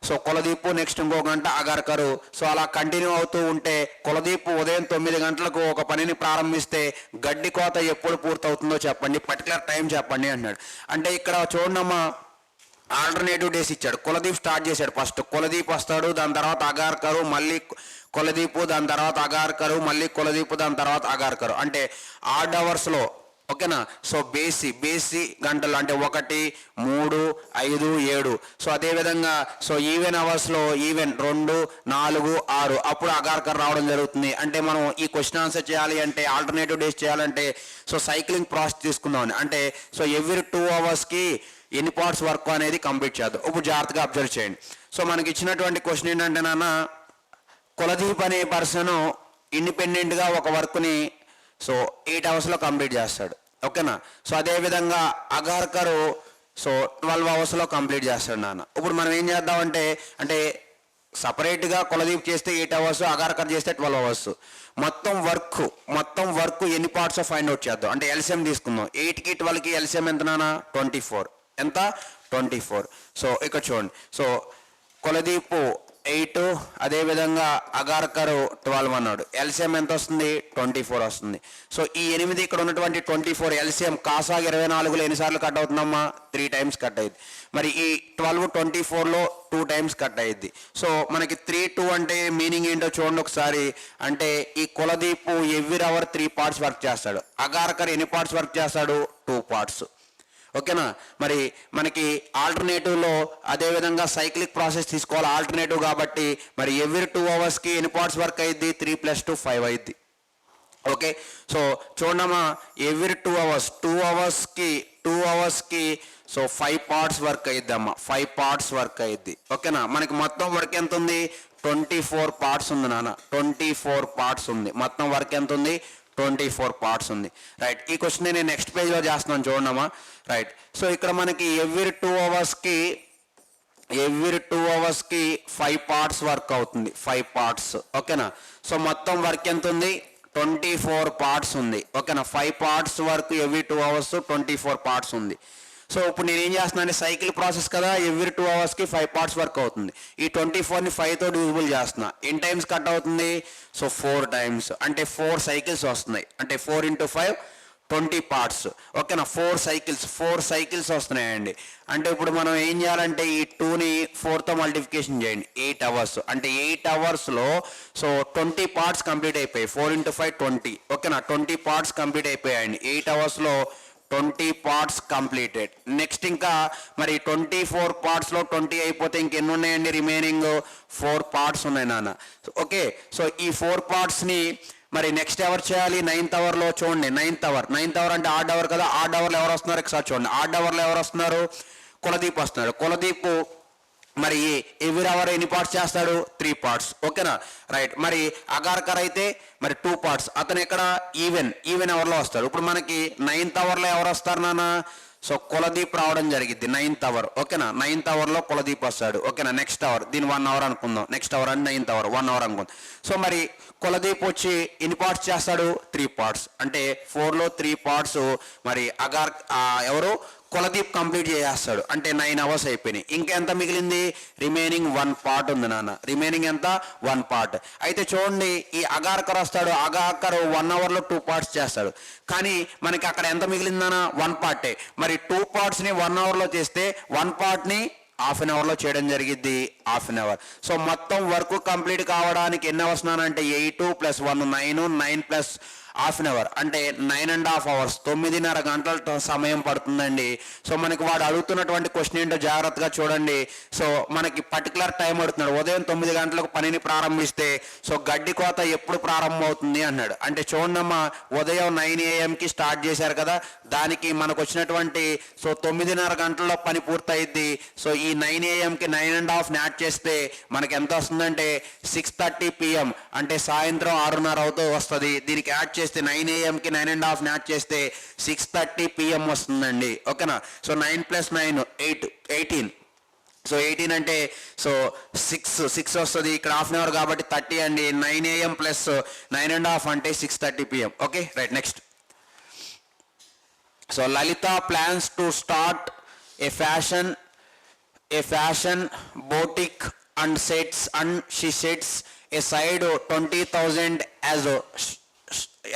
సో కులదీప్ నెక్స్ట్ ఇంకో గంట అగార్కరు. సో అలా కంటిన్యూ అవుతూ ఉంటే కులదీప్ ఉదయం 9 గంటలకు ఒక పనిని ప్రారంభిస్తే గడ్డి కోత ఎప్పుడు పూర్తవుతుందో చెప్పండి, పర్టికులర్ టైం చెప్పండి అన్నాడు. అంటే ఇక్కడ చూడమ్మా ఆల్టర్నేటివ్ డేస్ ఇచ్చాడు. కులదీప్ స్టార్ట్ చేశాడు. ఫస్ట్ కులదీప్ వస్తాడు, దాని తర్వాత అగార్కరు, మళ్ళీ కులదీప్, దాని తర్వాత అగార్కరు, మళ్ళీ కులదీప్, దాని తర్వాత అగార్కరు. అంటే ఆడ్ అవర్స్లో ఓకేనా. సో బేసి గంటలు అంటే 1, 3, 5, 7. సో అదేవిధంగా సో ఈవెన్ అవర్స్లో ఈవెన్ 2, 4, 6 అప్పుడు అగార్కర్ రావడం జరుగుతుంది. అంటే మనం ఈ క్వశ్చన్ ఆన్సర్ చేయాలి అంటే ఆల్టర్నేటివ్ డేస్ చేయాలంటే సో సైక్లింగ్ ప్రాసెస్ తీసుకుందామని. అంటే సో ఎవ్రీ 2 అవర్స్కి ఎన్ని పార్ట్స్ వర్క్ అనేది కంప్లీట్ చేద్దాం. ఇప్పుడు జాగ్రత్తగా అబ్జర్వ్ చేయండి. సో మనకి ఇచ్చినటువంటి క్వశ్చన్ ఏంటంటే నాన్న, కులదీప్ అనే పర్సన్ ఇండిపెండెంట్గా ఒక వర్క్ని సో 8 అవర్స్లో కంప్లీట్ చేస్తాడు ఓకేనా. సో అదేవిధంగా అగార్కరు సో 12 అవర్స్లో కంప్లీట్ చేస్తాడు నాన్న. ఇప్పుడు మనం ఏం చేద్దామంటే అంటే సపరేట్గా కులదీప్ చేస్తే 8 అవర్స్, అగార్కర్ చేస్తే 12 అవర్స్. మొత్తం వర్క్ ఎన్ని పార్ట్స్ ఫైండ్ అవుట్ చేద్దాం. అంటే ఎల్సిఎం తీసుకుందాం. 8కి 12కి ఎల్సిఎం ఎంత నాన్న? 24. ఎంత? 24. సో ఇక్కడ చూడండి. సో కులదీప్ 8, అదేవిధంగా అగార్కరు 12 అన్నాడు. ఎల్సిఎం ఎంత వస్తుంది? 24 వస్తుంది. సో ఈ 8 ఇక్కడ ఉన్నటువంటి 24 ఎల్సిఎం కాసాగ 24లో ఎన్నిసార్లు కట్ అవుతుందమ్మా? 3 టైమ్స్ కట్ అయ్యింది. మరి ఈ 12 24లో 2 టైమ్స్ కట్ అయ్యింది. సో మనకి 3, 2 అంటే మీనింగ్ ఏంటో చూడండి ఒకసారి. అంటే ఈ Kuldeep every hour 3 parts work చేస్తాడు. అగార్కర్ ఎన్ని పార్ట్స్ వర్క్ చేస్తాడు? 2 పార్ట్స్ ఓకేనా. మరి మనకి ఆల్టర్నేటివ్లో అదేవిధంగా సైక్లిక్ ప్రాసెస్ తీసుకోవాలి ఆల్టర్నేటివ్ కాబట్టి. మరి ఎవ్రీ 2 అవర్స్కి ఎన్ని పార్ట్స్ వర్క్ అయ్యిద్ది? 3 + 2 5 అయ్యిద్ది. ఓకే. సో చూడమ్మా, ఎవ్రీ 2 అవర్స్కి సో 5 పార్ట్స్ వర్క్ అయ్యిద్దమ్మా. 5 పార్ట్స్ వర్క్ అయ్యిద్ది ఓకేనా. మనకి మొత్తం వర్క్ ఎంత ఉంది? 24 పార్ట్స్ ఉంది నాన్న. 24 పార్ట్స్ ఉంది. మొత్తం వర్క్ ఎంత ఉంది? 24 పార్ట్స్ ఉంది. రైట్. ఈ క్వశ్చన్ నేను నెక్స్ట్ పేజ్లో చేస్తున్నాను చూడమ్మా. రైట్. సో ఇక్కడ మనకి ఎవ్రీ 2 అవర్స్కి 5 పార్ట్స్ వర్క్ అవుతుంది. 5 పార్ట్స్ ఓకేనా. సో మొత్తం వర్క్ ఎంత ఉంది? 24 పార్ట్స్ ఉంది ఓకేనా. 5 parts work every 2 hours 24 parts ఉంది. సో ఇప్పుడు నేను ఏం చేస్తున్నాను అంటే సైకిల్ ప్రాసెస్ కదా, ఎవ్రీ 2 అవర్స్కి 5 పార్ట్స్ వర్క్ అవుతుంది. ఈ 24ని 5తో డివిజిబుల్ చేస్తున్నా. ఎన్ని టైమ్స్ కట్ అవుతుంది? So 4 times. అంటే 4 సైకిల్స్ వస్తున్నాయి. అంటే 4 × 5 20 పార్ట్స్ ఓకేనా. 4 సైకిల్స్ వస్తున్నాయండి. అంటే ఇప్పుడు మనం ఏం చేయాలంటే ఈ 2ని 4తో మల్టిప్లికేషన్ చేయండి. 8 అవర్స్. అంటే 8 అవర్స్లో సో 20 పార్ట్స్ కంప్లీట్ అయిపోయాయి. 4 × 5 20 ఓకేనా. 20 పార్ట్స్ కంప్లీట్ అయిపోయాయండి 8 అవర్స్లో. 20 పార్ట్స్ కంప్లీటెడ్. నెక్స్ట్ ఇంకా మరి 24 పార్ట్స్లో 20 అయిపోతే ఇంకెన్ని ఉన్నాయండి? రిమైనింగ్ 4 పార్ట్స్ ఉన్నాయి నాన్న. ఓకే. సో ఈ 4 పార్ట్స్ని మరి నెక్స్ట్ ఎవరు చేయాలి? 9th అవర్లో చూడండి. 9th అవర్ అంటే ఆడ్ అవర్ కదా. ఆడ్ అవర్లో ఎవరు వస్తున్నారు? ఒకసారి చూడండి. ఆడ్ అవర్లో ఎవరు వస్తున్నారు? కులదీప్ వస్తున్నాడు. కులదీప్ మరి ఎవ్రీ అవర్ ఎన్ని పార్ట్స్ చేస్తాడు? 3 పార్ట్స్ ఓకేనా. రైట్. మరి అగార్కర్ అయితే మరి 2 పార్ట్స్. అతను ఇక్కడ ఈవెన్ అవర్లో వస్తాడు. ఇప్పుడు మనకి 9th అవర్లో ఎవరు వస్తారు నాన్న? సో కులదీప్ రావడం జరిగింది 9th అవర్ ఓకేనా. 9th అవర్లో కులదీప్ వస్తాడు ఓకేనా. నెక్స్ట్ అవర్ దీని 1 అవర్ అనుకుందాం. నెక్స్ట్ అవర్ అంటే 9th అవర్ 1 అవర్ అనుకుందాం. సో మరి కులదీప్ వచ్చి ఎన్ని పార్ట్స్ చేస్తాడు? 3 పార్ట్స్. అంటే 4లో 3 పార్ట్స్ మరి ఎవరు? కులదీప్ కంప్లీట్ చేసేస్తాడు. అంటే 9 అవర్స్ అయిపోయినాయి. ఇంకెంత మిగిలింది? రిమైనింగ్ 1 పార్ట్ ఉంది నాన్న. రిమైనింగ్ ఎంత? 1 పార్ట్. అయితే చూడండి, ఈ అగార్కర్ వస్తాడు. అగార్కర్ 1 అవర్లో 2 పార్ట్స్ చేస్తాడు. కానీ మనకి అక్కడ ఎంత మిగిలిందన్నా? 1 పార్టే. మరి 2 పార్ట్స్ని 1 అవర్లో చేస్తే 1 పార్ట్ని హాఫ్ అన్ అవర్లో చేయడం జరిగిద్ది. Half an hour. సో మొత్తం వర్క్ కంప్లీట్ కావడానికి ఎన్ని అవర్స్ నానంటే 8 + 1 9 + హాఫ్ అన్ అవర్ అంటే 9½ అవర్స్ 9:30 గంటల సమయం పడుతుందండి. సో మనకి వాడు అడుగుతున్నటువంటి క్వశ్చన్ ఏంటో జాగ్రత్తగా చూడండి. సో మనకి పర్టికులర్ టైం అడుగుతున్నాడు. ఉదయం 9 గంటలకు పనిని ప్రారంభిస్తే సో గడ్డి కోత ఎప్పుడు ప్రారంభం అవుతుంది అన్నాడు. అంటే చూడమ్మా, ఉదయం 9 AM స్టార్ట్ చేశారు కదా, దానికి మనకు వచ్చినటువంటి సో 9:30 గంటల్లో పని పూర్తయిద్ది. సో ఈ 9 AM 9½ యాడ్ చేస్తే మనకి ఎంత వస్తుందంటే 6:30 PM అంటే సాయంత్రం 6:30 అవుతూ వస్తుంది. దీనికి యాడ్ చేస్తే 9 AM 9½ యాడ్ చేస్తే 6:30 PM వస్తుందండి ఓకేనా. సో 9 + 9 18. సో 18 అంటే సో 6 వస్తుంది ఇక్కడ హాఫ్ అన్ అవర్ కాబట్టి 30 అండి 9 AM ప్లస్ 9:30 అంటే 6:30 PM. Okay right next. So Lalitha plans to start A fashion boutique and she sets aside 20,000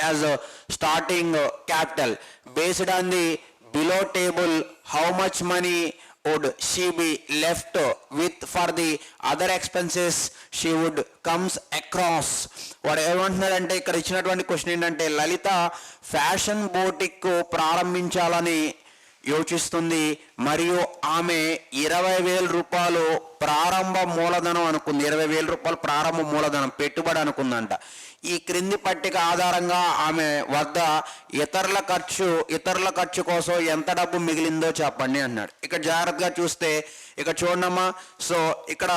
as a starting capital. Based on the below table, how much money would she be left with for the other expenses she would comes across? వాడు ఏమంటున్నాడంటే ఇక్కడ ఇచ్చినటువంటి question ఏంటంటే లలిత fashion boutique ప్రారంభించాలని యోచిస్తుంది మరియు ఆమె 20,000 రూపాయలు ప్రారంభ మూలధనం అనుకుంది. 20,000 రూపాయలు ప్రారంభ మూలధనం పెట్టుబడి అనుకుందంట. ఈ క్రింది పట్టిక ఆధారంగా ఆమె వద్ద ఇతరుల ఖర్చు కోసం ఎంత డబ్బు మిగిలిందో చెప్పండి అన్నాడు. ఇక్కడ జాగ్రత్తగా చూస్తే ఇక్కడ చూడమ్మా. సో ఇక్కడ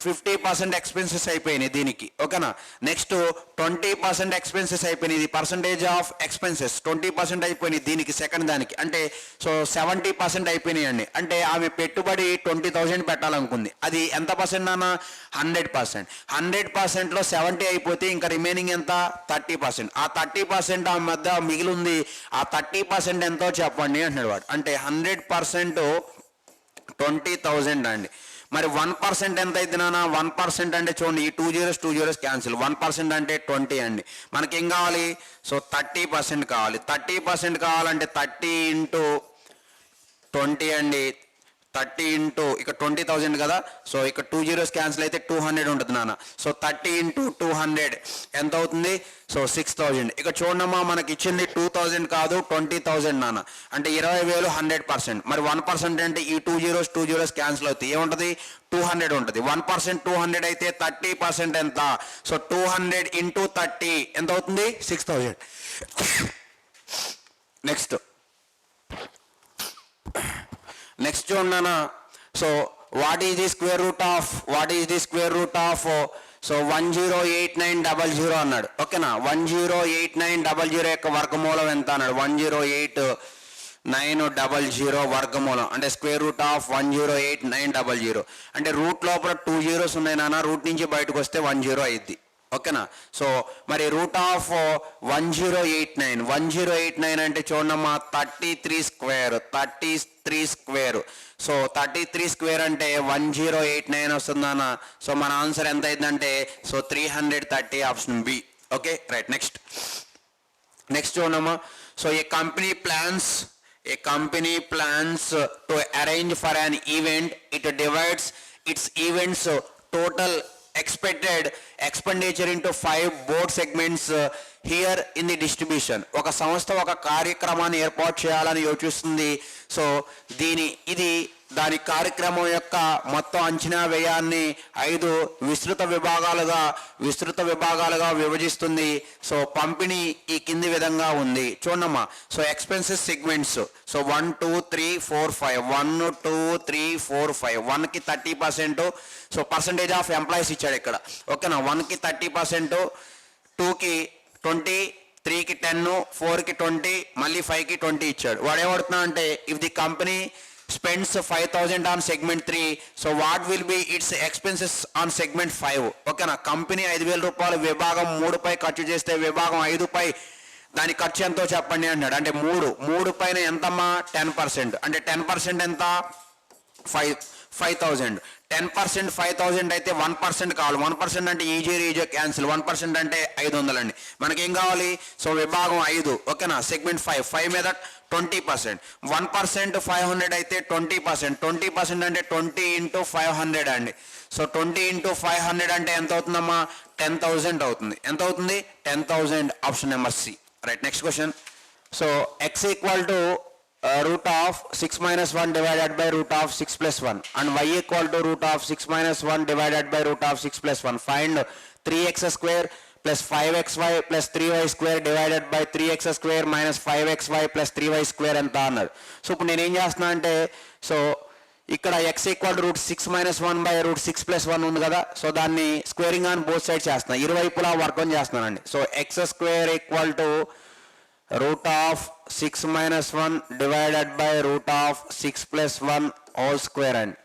50% ఎక్స్పెన్సెస్ అయిపోయినాయి దీనికి. ఓకేనా. నెక్స్ట్ 20% ఎక్స్పెన్సెస్ అయిపోయినాయి. ఇది పర్సంటేజ్ ఆఫ్ ఎక్స్పెన్సెస్ 20% అయిపోయినాయి దీనికి సెకండ్ దానికి. అంటే సో 70% అయిపోయినాయి అండి. అంటే ఆమె పెట్టుబడి 20,000 పెట్టాలనుకుంది. అది ఎంత పర్సెంట్ అన్న 100%. 100%లో 70 అయిపోతే ఇంకా రిమైనింగ్ ఎంత 30%. ఆ 30% ఆమె మధ్య మిగిలింది. ఆ 30% ఎంతో చెప్పండి అంటున్నాడు వాడు. అంటే 100% 20,000 అండి. మరి 1% ఎంత అయితే నాన్న 1% అంటే చూడండి ఈ 2 zeros క్యాన్సిల్. 1% అంటే 20 అండి. మనకి ఏం కావాలి సో 30% కావాలి. 30% కావాలంటే 30 into 20 అండి. 30 into ఇక్కడ 20,000 కదా. సో ఇక్కడ 2 zeros క్యాన్సిల్ అయితే 200 ఉంటుంది నాన్న. సో 30 into 200 ఎంత అవుతుంది సో 6,000. ఇక్కడ చూడమ్మా మనకి ఇచ్చింది 2,000 కాదు 20,000 నాన్న. అంటే 20,000 100%. మరి 1% అంటే ఈ 2 zeros క్యాన్సిల్ అవుతాయి. ఏముంటుంది 200 ఉంటుంది. 1% 200 అయితే 30% ఎంత సో 200 into 30 ఎంత అవుతుంది 6,000. నెక్స్ట్ చూడన్నా. So what is the square root of so 108900 అన్నాడు. ఓకేనా. 108900 యొక్క వర్గమూలం ఎంత అన్నాడు. 108900 వర్గమూలం అంటే స్క్వేర్ రూట్ ఆఫ్ 108900 అంటే రూట్ లోపల 2 zeros ఉన్నాయి నాన్న. రూట్ నుంచి బయటకు వస్తే 10 అయింది. ఓకేనా. సో మరి రూట్ ఆఫ్ 1089 అంటే చూడమ్మా 33 స్క్వేర్. సో 33 స్క్వేర్ అంటే 1089 వస్తుందన్న. సో మన ఆన్సర్ ఎంత అయిందంటే so 330 option B. Okay right next చూడమ్మా. So a company plans to arrange for an event. It divides its events total expected expenditure into 5 board segments here in the distribution. ఒక సంస్థ ఒక కార్యక్రమాన్ని ఏర్పాటు చేయాలని యోచిస్తుంది. సో దాని కార్యక్రమం యొక్క మొత్తం అంచనా వ్యయాన్ని 5 విస్తృత విభాగాలుగా విభజిస్తుంది. సో పంపిణీ ఈ కింది విధంగా ఉంది చూడమ్మా. సో ఎక్స్పెన్సెస్ సెగ్మెంట్స్ సో 1 2 3 4 5 1 2 3 4 5 1కి 30%. సో పర్సంటేజ్ ఆఫ్ ఎంప్లాయీస్ ఇచ్చాడు ఇక్కడ. ఓకేనా. 1కి 30%, 2కి 20, 3కి 10, 4కి 20, మళ్ళీ 5కి 20 ఇచ్చాడు. వాడు ఏమడుతున్నా అంటే if the company spends 5,000 on segment 3, so what will be its expenses on segment 5? ఓకేనా. కంపెనీ 5,000 రూపాయలు విభాగం 3 పై ఖర్చు చేస్తే విభాగం 5 పై దాని ఖర్చు ఎంతో చెప్పండి అన్నాడు. అంటే 3 పైన ఎంతమ్మా 10%. అంటే 10% ఎంత 5,000. 10% 5,000 అయితే 1% కావాలి. 1% అంటే ఈజీ క్యాన్సిల్. 1% అంటే 500 అండి. మనకేం కావాలి సో విభాగం 5. ఓకేనా. సెగ్మెంట్ 5 మీద 20%. 1% 500 అయితే 20%. 20% అంటే 20 into 500 అండి. సో 20 into 500 అంటే ఎంత అవుతుందమ్మా 10,000 అవుతుంది. ఎంత అవుతుంది 10,000. Option number C. Right next question. So x equal to root of 6 minus 1 divided by root of 6 plus 1 and y equal to root of 6 minus 1 divided by root of 6 plus 1. Find 3x square plus 5xy plus 3y square divided by 3x square minus 5xy plus 3y square ఎంత అన్నాడు. So ఇప్పుడు నేను ఏం చేస్తున్నా అంటే so ఇక్కడ x equal to root 6 minus 1 by root 6 plus 1 ఉంది కదా. సో దాన్ని స్క్వేరింగ్ ఆన్ బోత్ సైడ్ చేస్తున్నా. ఇరువైపులా వర్గం చేస్తున్నానండి. So x square equal to root of 6 minus 1 divided by root of 6 plus 1 whole square అండి.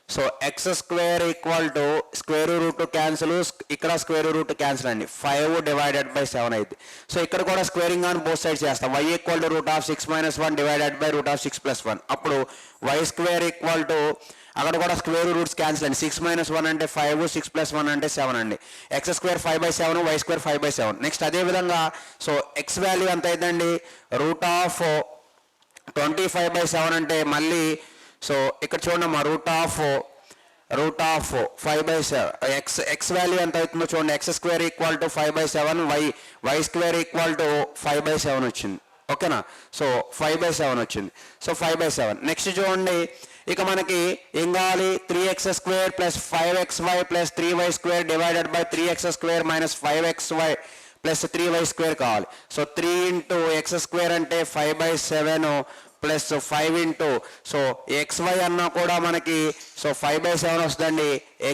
So X square equal to square root cancel, ఇక్కడ square root cancel అండి, 5 divided by 7 అయింది. So ఇక్కడ కూడా స్క్వేరింగ్ ఆన్ బోత్ సైడ్స్ చేస్తాం. y equal to root of 6 minus 1 divided by root of 6 plus 1. అప్పుడు y square equal to అక్కడ కూడా square roots cancel అండి. 6 మైనస్ 1 అంటే 5, 6 ప్లస్ 1 అంటే 7 అండి. X square 5/7, Y square 5/7. Next అదేవిధంగా సో ఎక్స్ వాల్యూ ఎంత అయిందండి, రూట్ ఆఫ్ 25/7 అంటే మళ్ళీ సో ఇక్కడ చూడండి మా రూట్ ఆఫ్ 5/7 ఎక్స్ వాల్యూ ఎంత అవుతుందో చూడండి. X square equal to 5/7, Y square equal to 5/7 వచ్చింది. ఓకేనా, సో 5/7 వచ్చింది. సో 5/7. నెక్స్ట్ చూడండి, ఇక మనకి ఏం కావాలి, 3x square plus 5xy plus 3y square divided by 3x square minus 5xy plus 3y square కావాలి. సో 3 ఇంటూ ఎక్స్ స్క్వేర్ అంటే 5/7 ప్లస్ 5 ఇంటూ సో xy అన్నా కూడా మనకి సో 5/7 వస్తుందండి.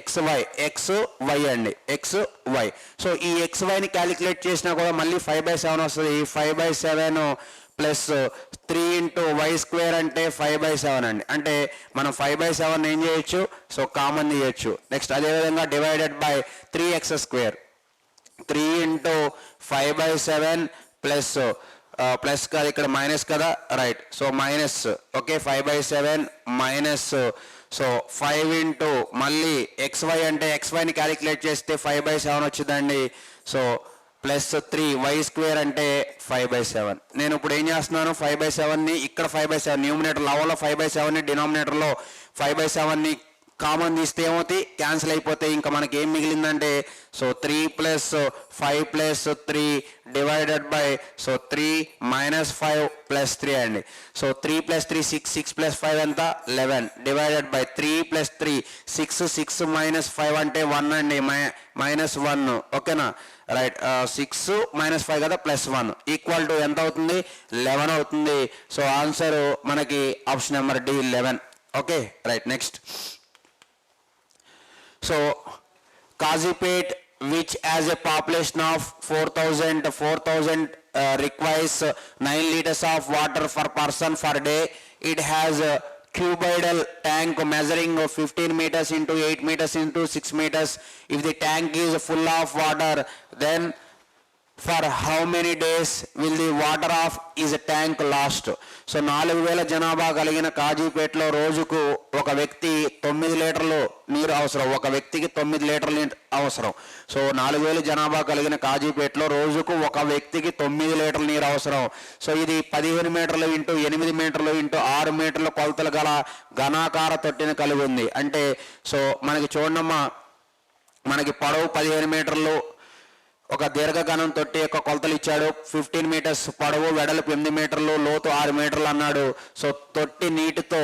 xy అండి, xy. సో ఈ xyని క్యాలిక్యులేట్ చేసినా కూడా మళ్ళీ 5/7 వస్తుంది. 5/7 ప్లస్ 3 ఇంటూ వై స్క్వేర్ అంటే 5/7 అండి. అంటే మనం 5/7 ఏం చేయొచ్చు, సో కామన్ తీయచ్చు. నెక్స్ట్ అదేవిధంగా divided by 3x square, 3 into 5/7 plus plus కాదు ఇక్కడ మైనస్ కదా, right. So minus, okay, 5/7 minus so 5 into మళ్ళీ xy అంటే xyని క్యాలిక్యులేట్ చేస్తే 5/7 వచ్చిందండి. సో ప్లస్ 3 వై స్క్వేర్ అంటే 5/7. నేను ఇప్పుడు ఏం చేస్తున్నాను, 5/7ని ఇక్కడ 5/7 న్యూమినేటర్ లెవెల్లో 5/7ని డినామినేటర్లో 5/7ని కామన్ తీస్తే ఏమవుతాయి, క్యాన్సిల్ అయిపోతాయి. ఇంకా మనకి ఏం మిగిలిందంటే so 3 plus 5 plus 3 divided by so 3 minus 5 plus 3 అండి. సో 3 ప్లస్ 3 6, 6 ప్లస్ 5 ఎంత 11 డివైడెడ్ బై 3 ప్లస్ 3 6 మైనస్ 5 అంటే 1 అండి, -1. ఓకేనా, రైట్. 6 మైనస్ 5 కదా ప్లస్ 1 ఈక్వల్ టు ఎంత అవుతుంది, 11 అవుతుంది. సో ఆన్సర్ మనకి option number D 11. Okay, right. Next so Kazipet, which has a population of 4,000 requires 9 liters of water per person per day. It has a cuboidal tank measuring 15 meters into 8 meters into 6 meters. If the tank is full of water, then for how many days will the water of is a tank last? So 4,000 జనాభా కలిగిన కాజీపేటలో రోజుకు ఒక వ్యక్తి 9 లీటర్లు నీరు అవసరం. ఒక వ్యక్తికి 9 లీటర్ల నీరు అవసరం. సో 4,000 జనాభా కలిగిన కాజీపేటలో రోజుకు ఒక వ్యక్తికి 9 లీటర్ల నీరు అవసరం. సో ఇది 15 మీటర్లు ఇంటూ 8 మీటర్లు ఇంటూ 6 మీటర్ల కొలతలు గల ఘనాకార తొట్టిని కలిగి ఉంది. అంటే సో మనకి చూడమ్మా, మనకి పొడవు 15 మీటర్లు, ఒక దీర్ఘఘనం తొట్టి యొక్క కొలతలు ఇచ్చాడు. 15 మీటర్స్ పొడవు, వెడల్పు 8 మీటర్లు, లోతు 6 మీటర్లు అన్నాడు. సో తొట్టి నీటితో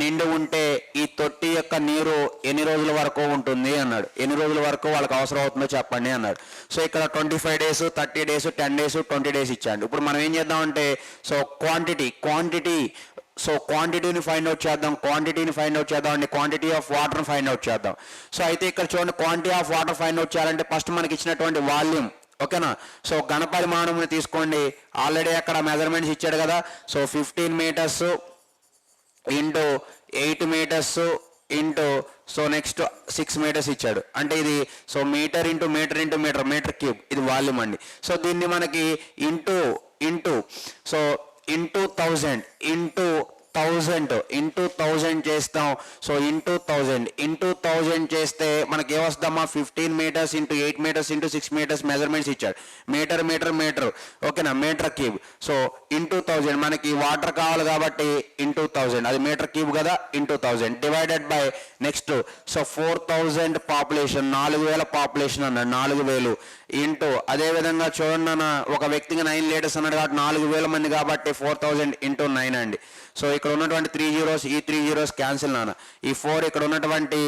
నిండి ఉంటే ఈ తొట్టి యొక్క నీరు ఎన్ని రోజుల వరకు ఉంటుంది అన్నాడు. ఎన్ని రోజుల వరకు వాళ్ళకి అవసరం అవుతుందో చెప్పండి అన్నాడు. సో ఇక్కడ 25 డేస్, 30 డేస్, 10 డేస్, 20 డేస్ ఇచ్చాడు. ఇప్పుడు మనం ఏం చేద్దామంటే సో క్వాంటిటీని ఫైండ్ అవుట్ చేద్దాం. అండి, quantity of water find out చేద్దాం. సో అయితే ఇక్కడ చూడండి, quantity of water find out చేయాలంటే ఫస్ట్ మనకి ఇచ్చినటువంటి వాల్యూమ్, ఓకేనా. సో ఘనపరిమాణంని తీసుకోండి. ఆల్రెడీ అక్కడ మెజర్మెంట్స్ ఇచ్చాడు కదా. So 15 metres into 8 metres into so next 6 metres ఇచ్చాడు. అంటే ఇది so metre into metre cube, ఇది వాల్యూమ్ అండి. సో దీన్ని మనకి ఇంటూ సో ఇంటూ 1000 చేస్తాం. సో ఇంటూ 1000 చేస్తే మనకి ఏమొస్తుందమ్మా, 15 metres into 8 metres into 6 metres measurements ఇచ్చాడు. మీటర్, ఓకేనా, మీటర్ క్యూబ్. సో ఇంటూ 1000 మనకి వాటర్ కావాలి కాబట్టి ఇంటూ 1000, అది మీటర్ క్యూబ్ కదా, into 1000 divided by next so 4000 population, 4,000 population అన్నాడు, 4,000 ఇంటూ అదేవిధంగా చూడండి అన్న, ఒక వ్యక్తికి 9 లీటర్స్ అన్నాడు కాబట్టి 4,000 మంది కాబట్టి 4000 ఇంటూ 9 అండి. సో ఇక్కడ ఉన్నటువంటి 3 zeros, ఈ 3 zeros క్యాన్సిల్ నాన్న. ఈ 4 ఇక్కడ ఉన్నటువంటి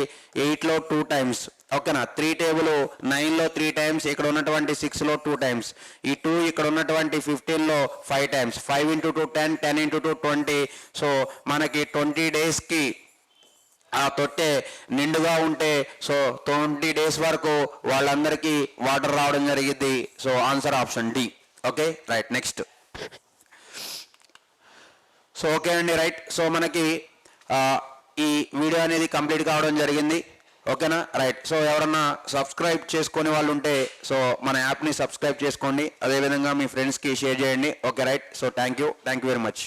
8లో 2 టైమ్స్, ఓకేనా. 3 టేబుల్ 9లో 3 టైమ్స్, ఇక్కడ ఉన్నటువంటి 6లో 2 టైమ్స్, ఈ 2 ఇక్కడ ఉన్నటువంటి 15లో 5 టైమ్స్. 5 into 2 10, 10 into 2 20. సో మనకి 20 డేస్కి ఆ తొట్టే నిండుగా ఉంటే సో 20 డేస్ వరకు వాళ్ళందరికీ వాటర్ రావడం జరిగింది. So answer option D. Okay, right. Next so okay అండి, రైట్. సో మనకి ఈ వీడియో అనేది కంప్లీట్ కావడం జరిగింది. ఓకేనా, రైట్. సో ఎవరన్నా సబ్స్క్రైబ్ చేసుకునే వాళ్ళు ఉంటే సో మన యాప్ని సబ్స్క్రైబ్ చేసుకోండి, అదేవిధంగా మీ ఫ్రెండ్స్కి షేర్ చేయండి. Okay, right. So thank you very much.